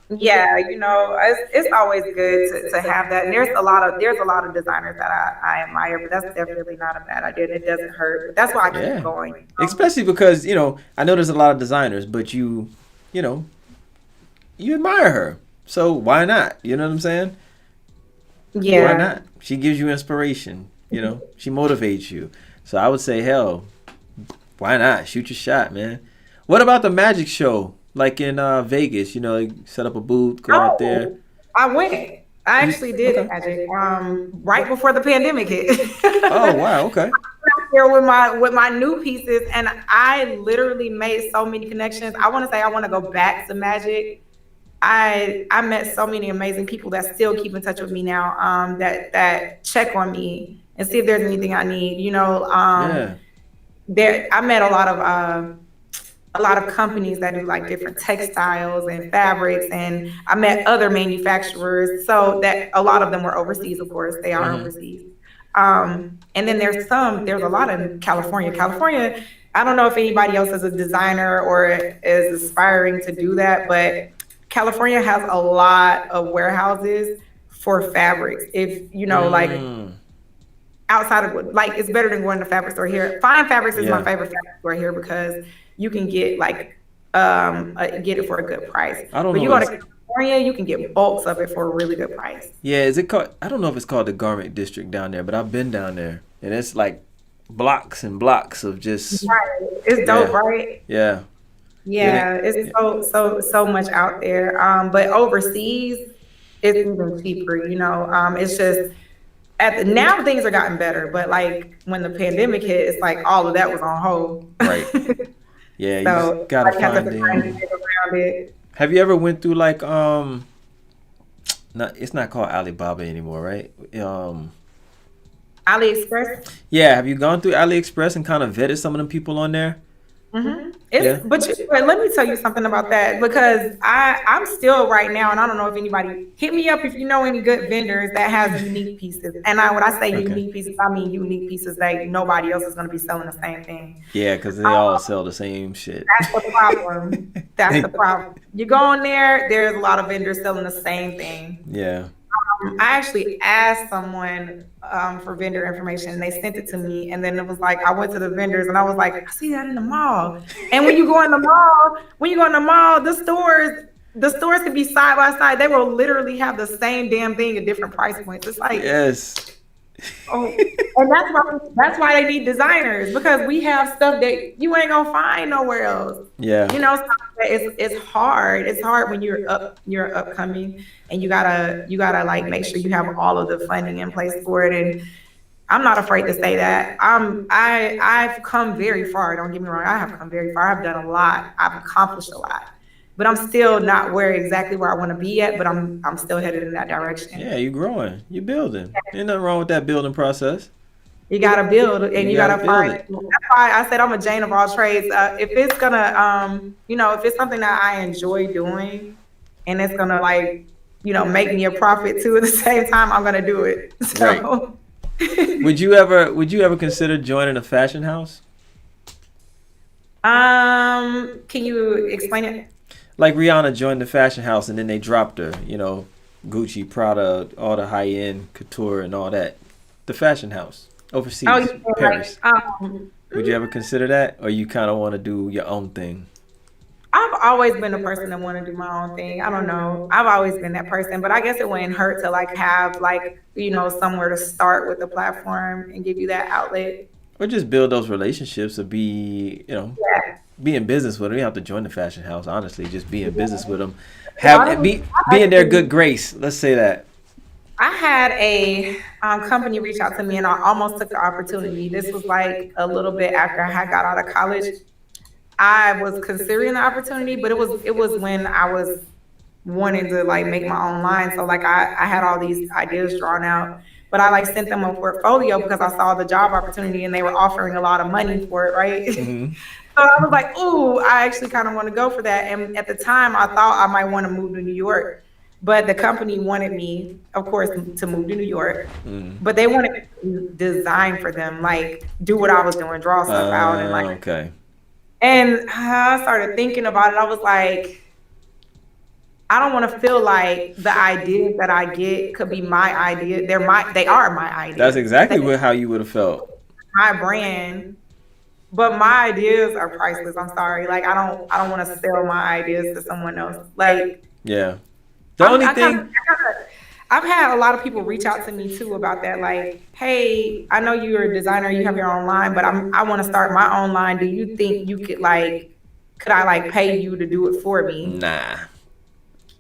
Yeah, it's always good to have that. And there's a lot of designers that I admire, but that's definitely not a bad idea. It doesn't hurt. But that's why I keep going. Especially because, I know there's a lot of designers, but you admire her. So why not? You know what I'm saying? Yeah. Why not? She gives you inspiration. She motivates you. So I would say, hell, why not? Shoot your shot, man. What about the magic show? In Vegas, set up a booth, go out there. I went. I actually did magic. Right before the pandemic hit. Oh wow, okay. Out there with my new pieces, and I literally made so many connections. I want to go back to magic. I met so many amazing people that still keep in touch with me now. That check on me and see if there's anything I need. I met a lot of companies that do different textiles and fabrics, and I met other manufacturers. So that a lot of them were overseas, of course, they are overseas. And then there's a lot in California. California, I don't know if anybody else is a designer or is aspiring to do that, but California has a lot of warehouses for fabrics. If outside of it's better than going to fabric store here. Fine Fabrics is my favorite fabric store here because you can get get it for a good price. I don't know. California, you can get bulks of it for a really good price. Yeah, is it called? I don't know if it's called the Garment District down there, but I've been down there, and it's like blocks and blocks of just Right. It's dope, yeah, right? yeah, Yeah, getting it's yeah. so much out there. But overseas, it's even cheaper. It's just now things are gotten better. But like when the pandemic hit, it's like all of that was on hold. Right. Yeah, you just So gotta I have to find find a them. way around it. Have you ever went through like not it's not called Alibaba anymore, right? AliExpress. Yeah, have you gone through AliExpress and kind of vetted some of them people on there? It's Yeah. but let me tell you something about that because I'm still right now, and I don't know if anybody hit me up if you know any good vendors that has unique pieces. And when I say Okay. unique pieces, I mean unique pieces that nobody else is going to be selling the same thing. Yeah, because they all sell the same shit. That's the problem. That's the problem. You go in there, there's a lot of vendors selling the same thing. Yeah. I actually asked someone for vendor information and they sent it to me. And then it was like, I went to the vendors and I was like, I see that in the mall. And when you go in the mall, the stores could be side by side. They will literally have the same damn thing at different price points. It's like, Yes. oh, and that's why they need designers because we have stuff that you ain't gonna find nowhere else. Yeah. So it's hard. It's hard when you're upcoming and you gotta like make sure you have all of the funding in place for it. And I'm not afraid to say that. I've come very far. Don't get me wrong. I have come very far. I've done a lot. I've accomplished a lot. But I'm still not exactly where I want to be at, but I'm still headed in that direction. Yeah, you're growing. You're building. Ain't nothing wrong with that building process. You gotta build and you gotta build find. it. That's why I said I'm a Jane of all trades. If it's gonna, if it's something that I enjoy doing, and it's gonna like, make me a profit too at the same time, I'm gonna do it. So. Right. Would you ever consider joining a fashion house? Can you explain it? Like Rihanna joined the fashion house and then they dropped her. Gucci, Prada, all the high end couture and all that. The fashion house overseas, Oh, yeah, Paris. like, Would you ever consider that, or you kind of want to do your own thing? I've always been a person that want to do my own thing. I don't know. I've always been that person, but I guess it wouldn't hurt to like have like, somewhere to start with the platform and give you that outlet. Or just build those relationships, or Yeah. be in business with them. You don't have to join the fashion house. Honestly, just be in business with them. Honestly, Be in their good grace. Let's say that. I had a company reach out to me and I almost took the opportunity. This was like a little bit after I had got out of college. I was considering the opportunity, but it was when I was wanting to like make my own line. So like I had all these ideas drawn out, but I like sent them a portfolio because I saw the job opportunity and they were offering a lot of money for it, right? Hmm. So I was like, ooh, I actually kind of want to go for that. And at the time, I thought I might want to move to New York. But the company wanted me, of course, to move to New York. But they wanted me to design for them, like do what I was doing, draw stuff out. And like, Okay. and I started thinking about it. I was like, I don't want to feel like the ideas that I get could be my idea. They are my ideas. That's exactly how you would have felt. My brand. But my ideas are priceless. I'm sorry. Like I don't want to sell my ideas to someone else. Like Yeah. The only thing. I've had a lot of people reach out to me too about that. Like, hey, I know you're a designer, you have your own line, but I want to start my own line. Do you think you could I like pay you to do it for me? Nah.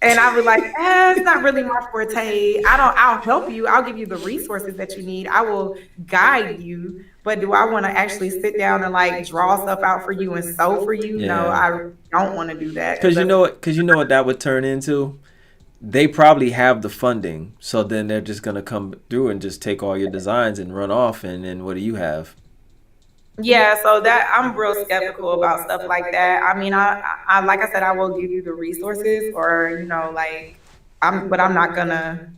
And I was like, it's not really my forte. I'll help you. I'll give you the resources that you need. I will guide you. But do I want to actually sit down and like draw stuff out for you and sew for you? Yeah. No, I don't want to do that. Because you know what that would turn into? They probably have the funding. So then they're just going to come through and just take all your designs and run off. And then what do you have? Yeah, so that I'm real skeptical about stuff like that. I mean, I like I said, I will give you the resources, or but I'm not gonna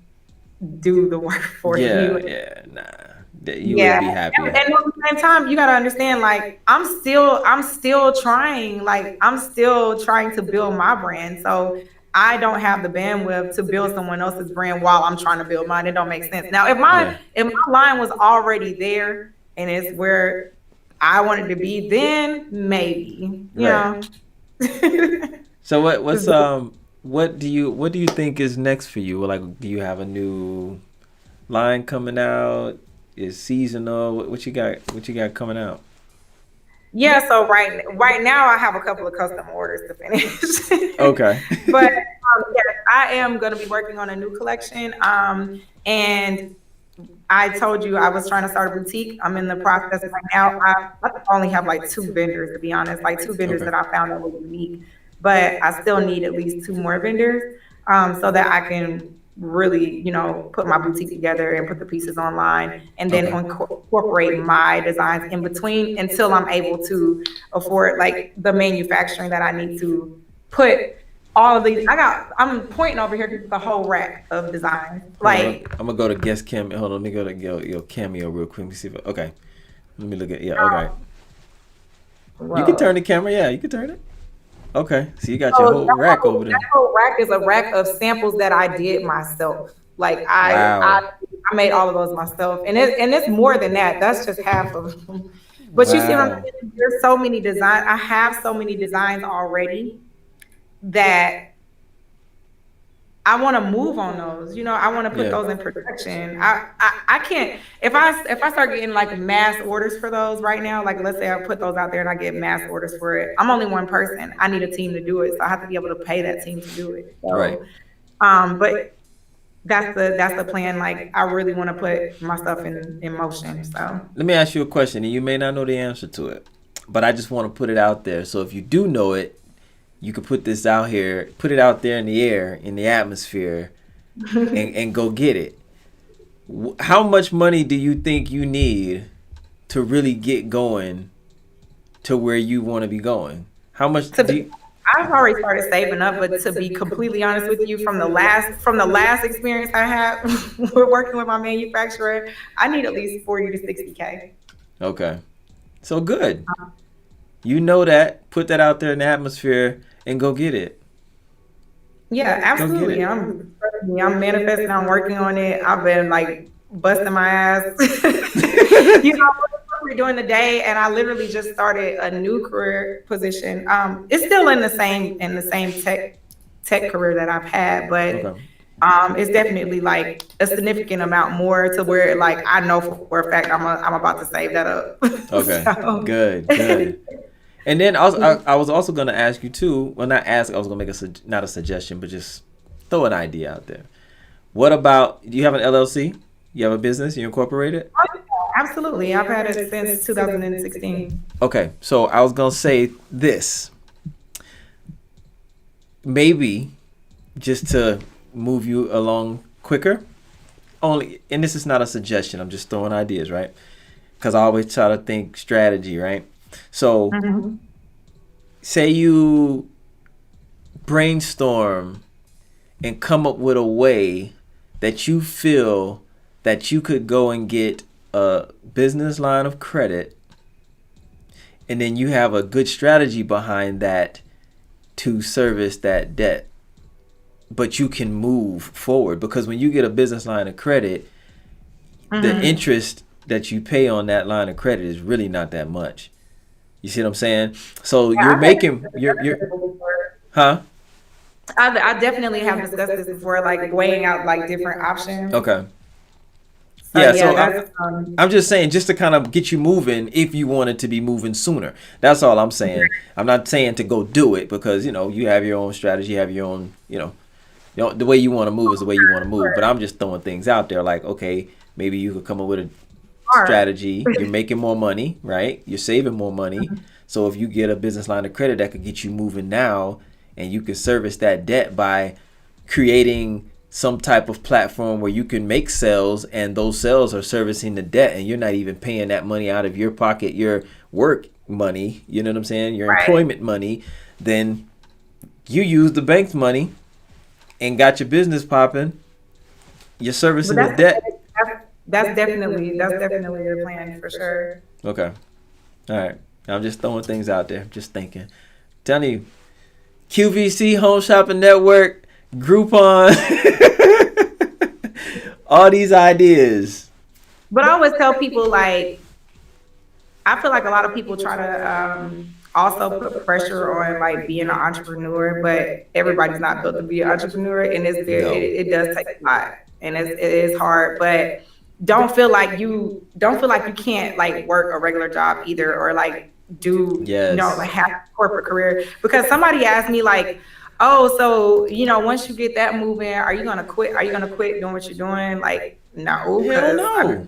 do the work for you. Yeah, nah. You would be happy. And at the same time, you gotta understand, like I'm still trying, like I'm still trying to build my brand. So I don't have the bandwidth to build someone else's brand while I'm trying to build mine. It don't make sense. Now, if my line was already there and it's where I wanted to be, then maybe, you know. So what do you think is next for you? Like, do you have a new line coming out? Is seasonal? What you got? What you got coming out? Yeah, so right now I have a couple of custom orders to finish. Okay. But yes, I am going to be working on a new collection. And I told you I was trying to start a boutique. I'm in the process right now. I only have like two vendors, to be honest, like two vendors Okay. that I found that were unique, but I still need at least two more vendors, so that I can really, put my boutique together and put the pieces online, and then Okay. incorporate my designs in between until I'm able to afford like the manufacturing that I need to put all of these. I'm pointing over here to the whole rack of designs. Hold on, Like, I'm gonna go to guest cameo. Hold on, let me go to your cameo real quick. Let me see if okay. Let me look at okay. You can turn whoa. the camera. Yeah, you can turn it. Okay. So you got your So whole rack over that there. whole rack is a rack of samples that I did myself. Like Wow. I made all of those myself, and it's more than that. That's just half of them. But you see what I'm Wow. saying? There's so many designs. I have so many designs already that I want to move on those. I want to put Yeah. those in production. I can't, if I start getting like mass orders for those right now. Like, let's say I put those out there and I get mass orders for it. I'm only one person. I need a team to do it, so I have to be able to pay that team to do it. Right. So, but that's the plan. Like, I really want to put my stuff in motion. So Let me ask you a question, and you may not know the answer to it, but I just want to put it out there. So if you do know it, you could put this out here, put it out there in the air, in the atmosphere, and go get it. How much money do you think you need to really get going to where you want to be going? How much to do be, you, I've already started saving up, but to be completely honest with you, from the last experience I had with working with my manufacturer, I need at least 40 to 60K. okay. So good. You know that. Put that out there in the atmosphere and go get it. Yeah, Go get absolutely. it. I'm manifesting. I'm working on it. I've been like busting my ass, during the day, and I literally just started a new career position. It's still in the same tech career that I've had, but Okay. it's definitely like a significant amount more to where like I know for a fact I'm about to save that up. Okay. So Good. Good. And then I was also going to ask you too. Well, not ask. I was going to make not a suggestion, but just throw an idea out there. What about? Do you have an LLC? You have a business? You incorporated? absolutely, I've had it since 2016. Okay. So I was going to say this. Maybe just to move you along quicker. Only, and this is not a suggestion. I'm just throwing ideas, right? Because I always try to think strategy, right? So Mhm. say you brainstorm and come up with a way that you feel that you could go and get a business line of credit, and then you have a good strategy behind that to service that debt, but you can move forward because when you get a business line of credit, the Mhm. interest that you pay on that line of credit is really not that much. You see what I'm saying? So Yeah, you're I've had making this you're before. huh? I definitely have discussed this before, like weighing out like different options. Okay. So Yeah, yeah, so that's I'm just saying just to kind of get you moving if you wanted to be moving sooner. That's all I'm saying. I'm not saying to go do it because you have your own strategy, you have your own, the way you want to move is the way you want to move. But I'm just throwing things out there like, okay, maybe you could come up with a smart. strategy. You're making more money, right? You're saving more money. So if you get a business line of credit that could get you moving now and you can service that debt by creating some type of platform where you can make sales and those sales are servicing the debt and you're not even paying that money out of your pocket, your work money, you know what I'm saying? Your Right. employment money, then you use the bank's money and got your business popping. You're But servicing the that's debt. that's definitely the plan for sure. Okay. All right. I'm just throwing things out there. Just thinking. Telling you. QVC Home Shopping Network, Groupon, all these ideas. But I always tell people like I feel like a lot of people try to also put pressure on like being an entrepreneur, but everybody's not built to be an entrepreneur, and No. it does take a lot, and it is hard. But don't feel like you can't like work a regular job either, or like do like Yes. have a corporate career. Because somebody asked me like, oh, so once you get that moving, are you gonna quit? Are you gonna quit doing what you're doing? Like, no, Hell because no.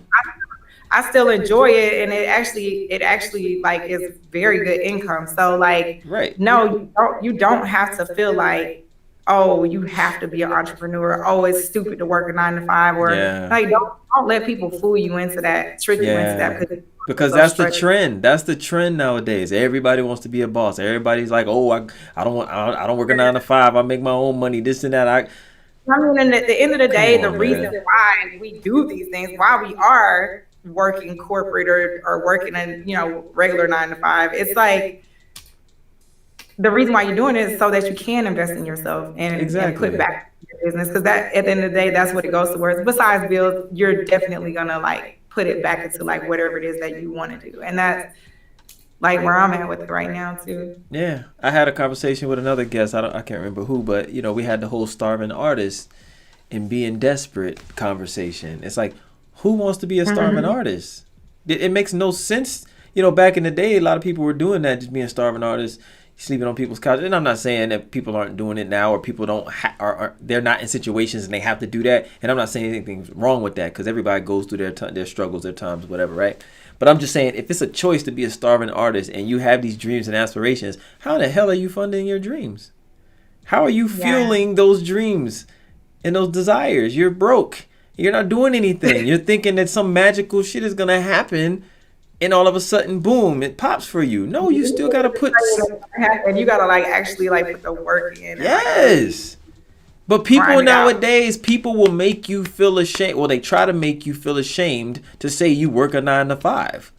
I still enjoy it, and it actually like is very good income. So like, Right. no, you don't have to feel like, oh, you have to be an entrepreneur. Oh, it's stupid to work a 9 to 5, or Yeah. like don't let people fool you into that, trick you into that, Yeah. because Because so that's the stressful. trend. That's the trend nowadays. Everybody wants to be a boss. Everybody's like, "Oh, I don't work a 9 to 5. I make my own money. This and that." I mean, and at the end of the Come day, the on, reason man. why we do these things, why we are working corporate, or working in, regular 9 to 5, it's like the reason why you're doing it is so that you can invest in yourself, and put Exactly. back in your business. Because that, at the end of the day, that's what it goes towards. Besides bills, you're definitely gonna like put it back into like whatever it is that you want to do, and that's like where I'm at with it right now too. Yeah, I had a conversation with another guest. I can't remember who, but we had the whole starving artist and being desperate conversation. It's like, who wants to be a starving Mhm. artist? It makes no sense. Back in the day, a lot of people were doing that, just being starving artists, sleeping on people's couches. And I'm not saying that people aren't doing it now, or people don't are they're not in situations and they have to do that. And I'm not saying anything's wrong with that, because everybody goes through their struggles, their times, whatever, right? But I'm just saying, if it's a choice to be a starving artist and you have these dreams and aspirations, how the hell are you funding your dreams? How are you Yeah. fueling those dreams and those desires? You're broke. You're not doing anything. You're thinking that some magical shit is gonna happen, and all of a sudden, boom, it pops for you. No, you still gotta put. And you gotta like actually like put the work in, and like really Yes. But people grind it out. nowadays, people will make you feel ashamed. Well, they try to make you feel ashamed to say you work a 9 to 5.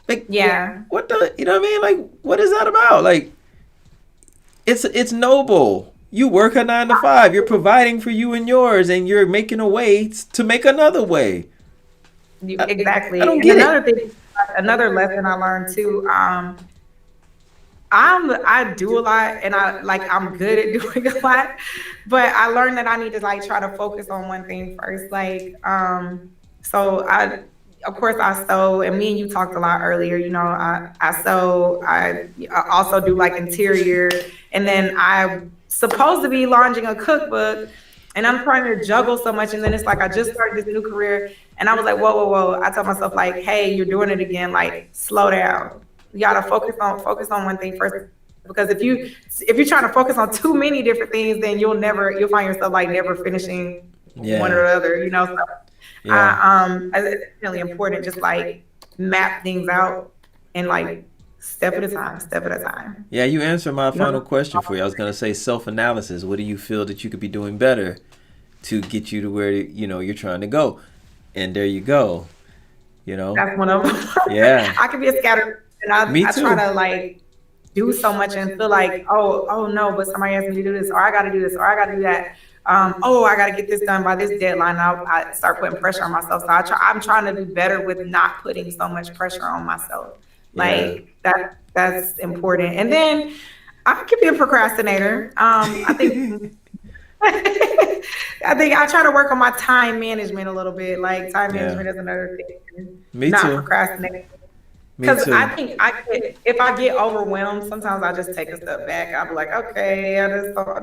Like, Yeah. what the, you know what I mean? Like, what is that about? Like, it's noble. You work a 9 to 5. You're providing for you and yours, and you're making a way to make another way. I Exactly. don't And get it. another lesson I learned too. I do a lot, and I'm good at doing a lot, but I learned that I need to like try to focus on one thing first. Like, so of course I sew, and me and you talked a lot earlier. I sew. I also do like interior, and then I'm supposed to be launching a cookbook, and I'm trying to juggle so much. And then it's like I just started this new career, and I was like, whoa, whoa, whoa. I told myself like, hey, you're doing it again. Like, slow down. You gotta focus on one thing first. Because if you're trying to focus on too many different things, then you'll find yourself like never finishing one or Yeah. the other. So Yeah. it's really important, just like map things out, and like step at a time. Yeah, you answered my You final know, question for you. I was gonna say self-analysis. What do you feel that you could be doing better to get you to where you're trying to go? And there you go. You know. that's one of them. Yeah. I can be a scatter, and Me I try too. to like do so much and feel like, oh no, but somebody asked me to do this, or I got to do this, or I got to do that. Oh, I got to get this done by this deadline. I start putting pressure on myself. So I'm trying to do better with not putting so much pressure on myself. Yeah. Like that's important. And then I can be a procrastinator. I think I think I try to work on my time management a little bit. Like, time Yeah. management is another thing. Me Not too. procrastinating. Me Because I too. think if I get overwhelmed, sometimes I just take a step back. I'll be like, okay, I'm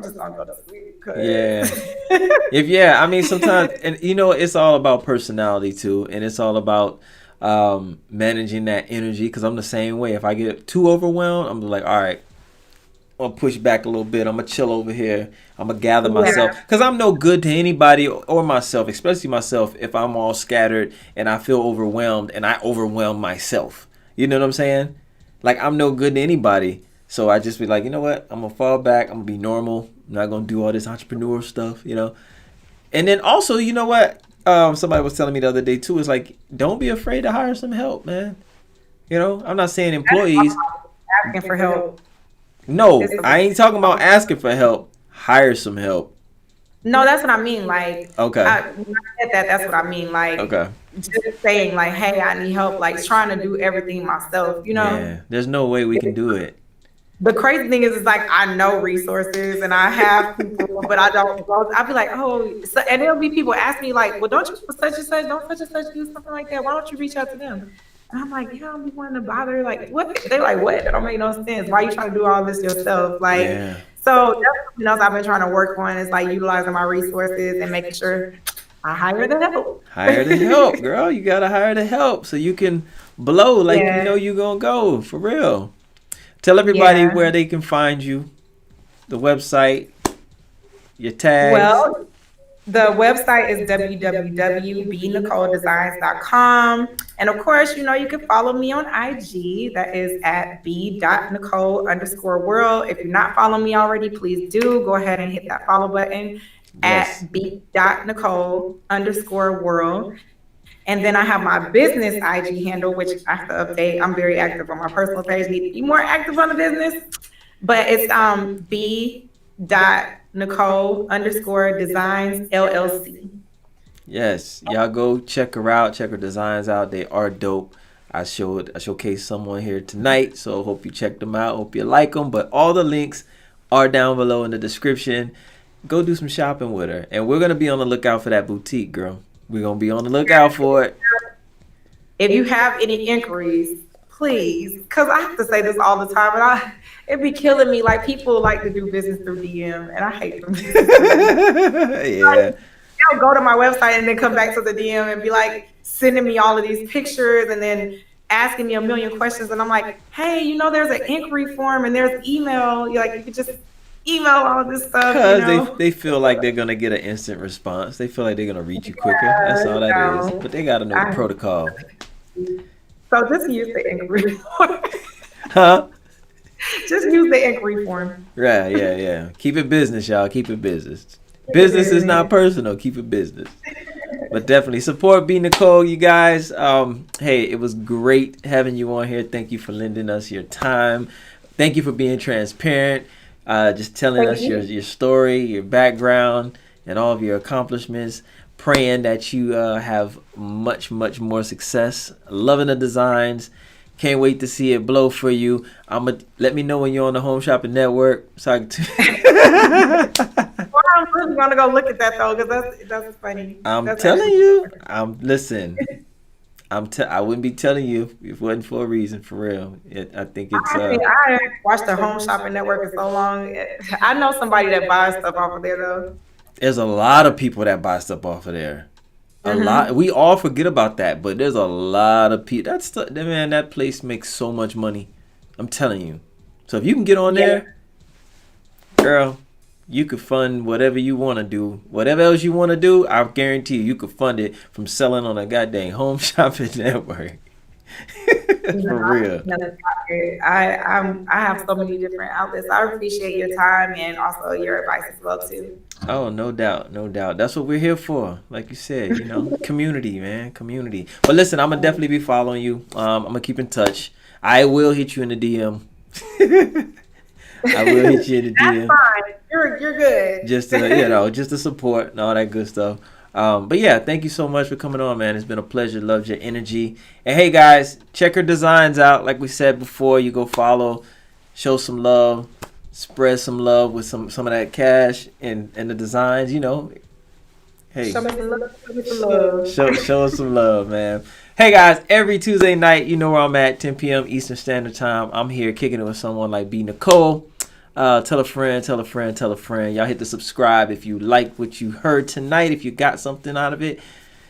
just gonna go to sleep. Yeah. Cause I mean, sometimes, and it's all about personality too, and it's all about managing that energy. Because I'm the same way. If I get too overwhelmed, I'm like, all right, I'm gonna push back a little bit. I'm gonna chill over here. I'm gonna gather myself, yeah, because I'm no good to anybody or myself, especially myself, if I'm all scattered and I feel overwhelmed and I overwhelm myself. You know what I'm saying? Like, I'm no good to anybody. So I just be like, you know what? I'm gonna fall back. I'm gonna be normal. I'm not gonna do all this entrepreneur stuff. And then also, you know what? Somebody was telling me the other day too. Is like, don't be afraid to hire some help, man. I'm not saying employees. asking for help. No, It's I ain't talking about asking for help. Hire some help. No, that's what I mean. Like, Okay. when I said that, that's what I mean. Like, Okay. just saying, like, hey, I need help, like, trying to do everything myself, you know? Yeah. There's no way we can do it. The crazy thing is like, I know resources and I have people, but I don't go. I'll be like, oh, so, and there'll be people ask me, like, well, don't you such and such, don't such and such do something like that? Why don't you reach out to them? And I'm like, yeah, I don't be wanting to bother. Like, what? They're like, what? That don't make no sense. Why are you trying to do all this yourself? Like, Yeah. so that's something else I've been trying to work on is like utilizing my resources and making sure I hire the help. Hire the help, girl. You gotta hire the help so you can blow like you know Yeah, you gonna go for real. Tell everybody yeah. where they can find you, the website, your tags. Well, the website is www.bnicoledesigns.com. And of course, you know, you can follow me on IG. That is at b.nicole_world. If you're not following me already, please do go ahead and hit that follow button Yes. at b.nicole_world. And then I have my business IG handle, which I have to update. I'm very active on my personal page. Need to be more active on the business. But it's b.nicole_designs LLC. Yes. Y'all go check her out. Check her designs out. They are dope. I showcased someone here tonight, so hope you check them out. Hope you like them. But all the links are down below in the description. Go do some shopping with her, and we're gonna be on the lookout for that boutique, girl. We're gonna be on the lookout for it. If you have any inquiries, please, because I have to say this all the time, and it be killing me. Like people like to do business through DM, and I hate them business through DM. Yeah. Like, they'll go to my website and then come back to the DM and be like sending me all of these pictures and then asking me a million questions, and I'm like, hey, you know, there's an inquiry form and there's email. You're like, you could just email all this stuff, you Because know. they feel like they're gonna get an instant response. They feel like they're gonna reach you quicker. That's all that is. No, But they gotta know the I, protocol. so just use the inquiry form. Huh? Just use the inquiry form. Right, yeah. Keep it business, y'all. Keep it business. Keep Business it is not business. personal. Keep it business. But definitely support B.Nicole, you guys. Hey, it was great having you on here. Thank you for lending us your time. Thank you for being transparent. Just telling Thank us you. your story, your background, and all of your accomplishments. Praying that you have much more success. Loving the designs. Can't wait to see it blow for you. Let me know when you're on the Home Shopping Network. So Well, I'm really gonna go look at that though, because that's funny. I'm That's telling actually you. funny. Listen. I wouldn't be telling you if it wasn't for a reason, for real. I think it's I haven't watched the Home Shopping Network in so long. I know somebody that buys stuff off of there though. there's a lot of people that buy stuff off of there. A lot. Hmm. We all forget about that, but there's a lot of people. Man, that place makes so much money. I'm telling you. So if you can get on Yeah. there, girl, you could fund whatever you want to do. Whatever else you want to do, I guarantee you could fund it from selling on a goddamn Home Shopping Network. No, For real. I have so many different outlets. I appreciate your time and also your advice as well too. Oh, no doubt, no doubt. That's what we're here for. Like you said, community, man, community. But listen, I'm gonna definitely be following you. I'm gonna keep in touch. I will hit you in the DM. I will hit you in the That's DM fine. You're good. just to just to support and all that good stuff. But yeah, thank you so much for coming on, man. It's been a pleasure. Loved your energy. And hey, guys, check her designs out. Like we said before, you go follow, show some love, spread some love with some of that cash and the designs. Hey, Show me some love. Show me some love. show us some love, man. Hey guys, every Tuesday night, you know where I'm at, 10 p.m. Eastern Standard Time. I'm here kicking it with someone like B.Nicole. Tell a friend, tell a friend, tell a friend. Y'all hit the subscribe if you like what you heard tonight. If you got something out of it,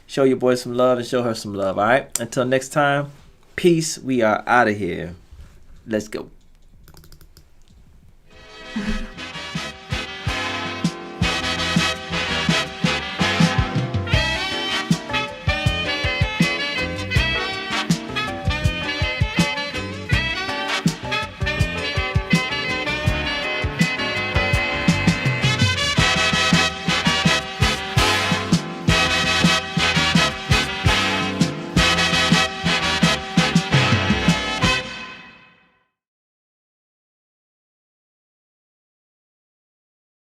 show your boy some love and show her some love. All right. Until next time, peace. We are out of here. Let's go.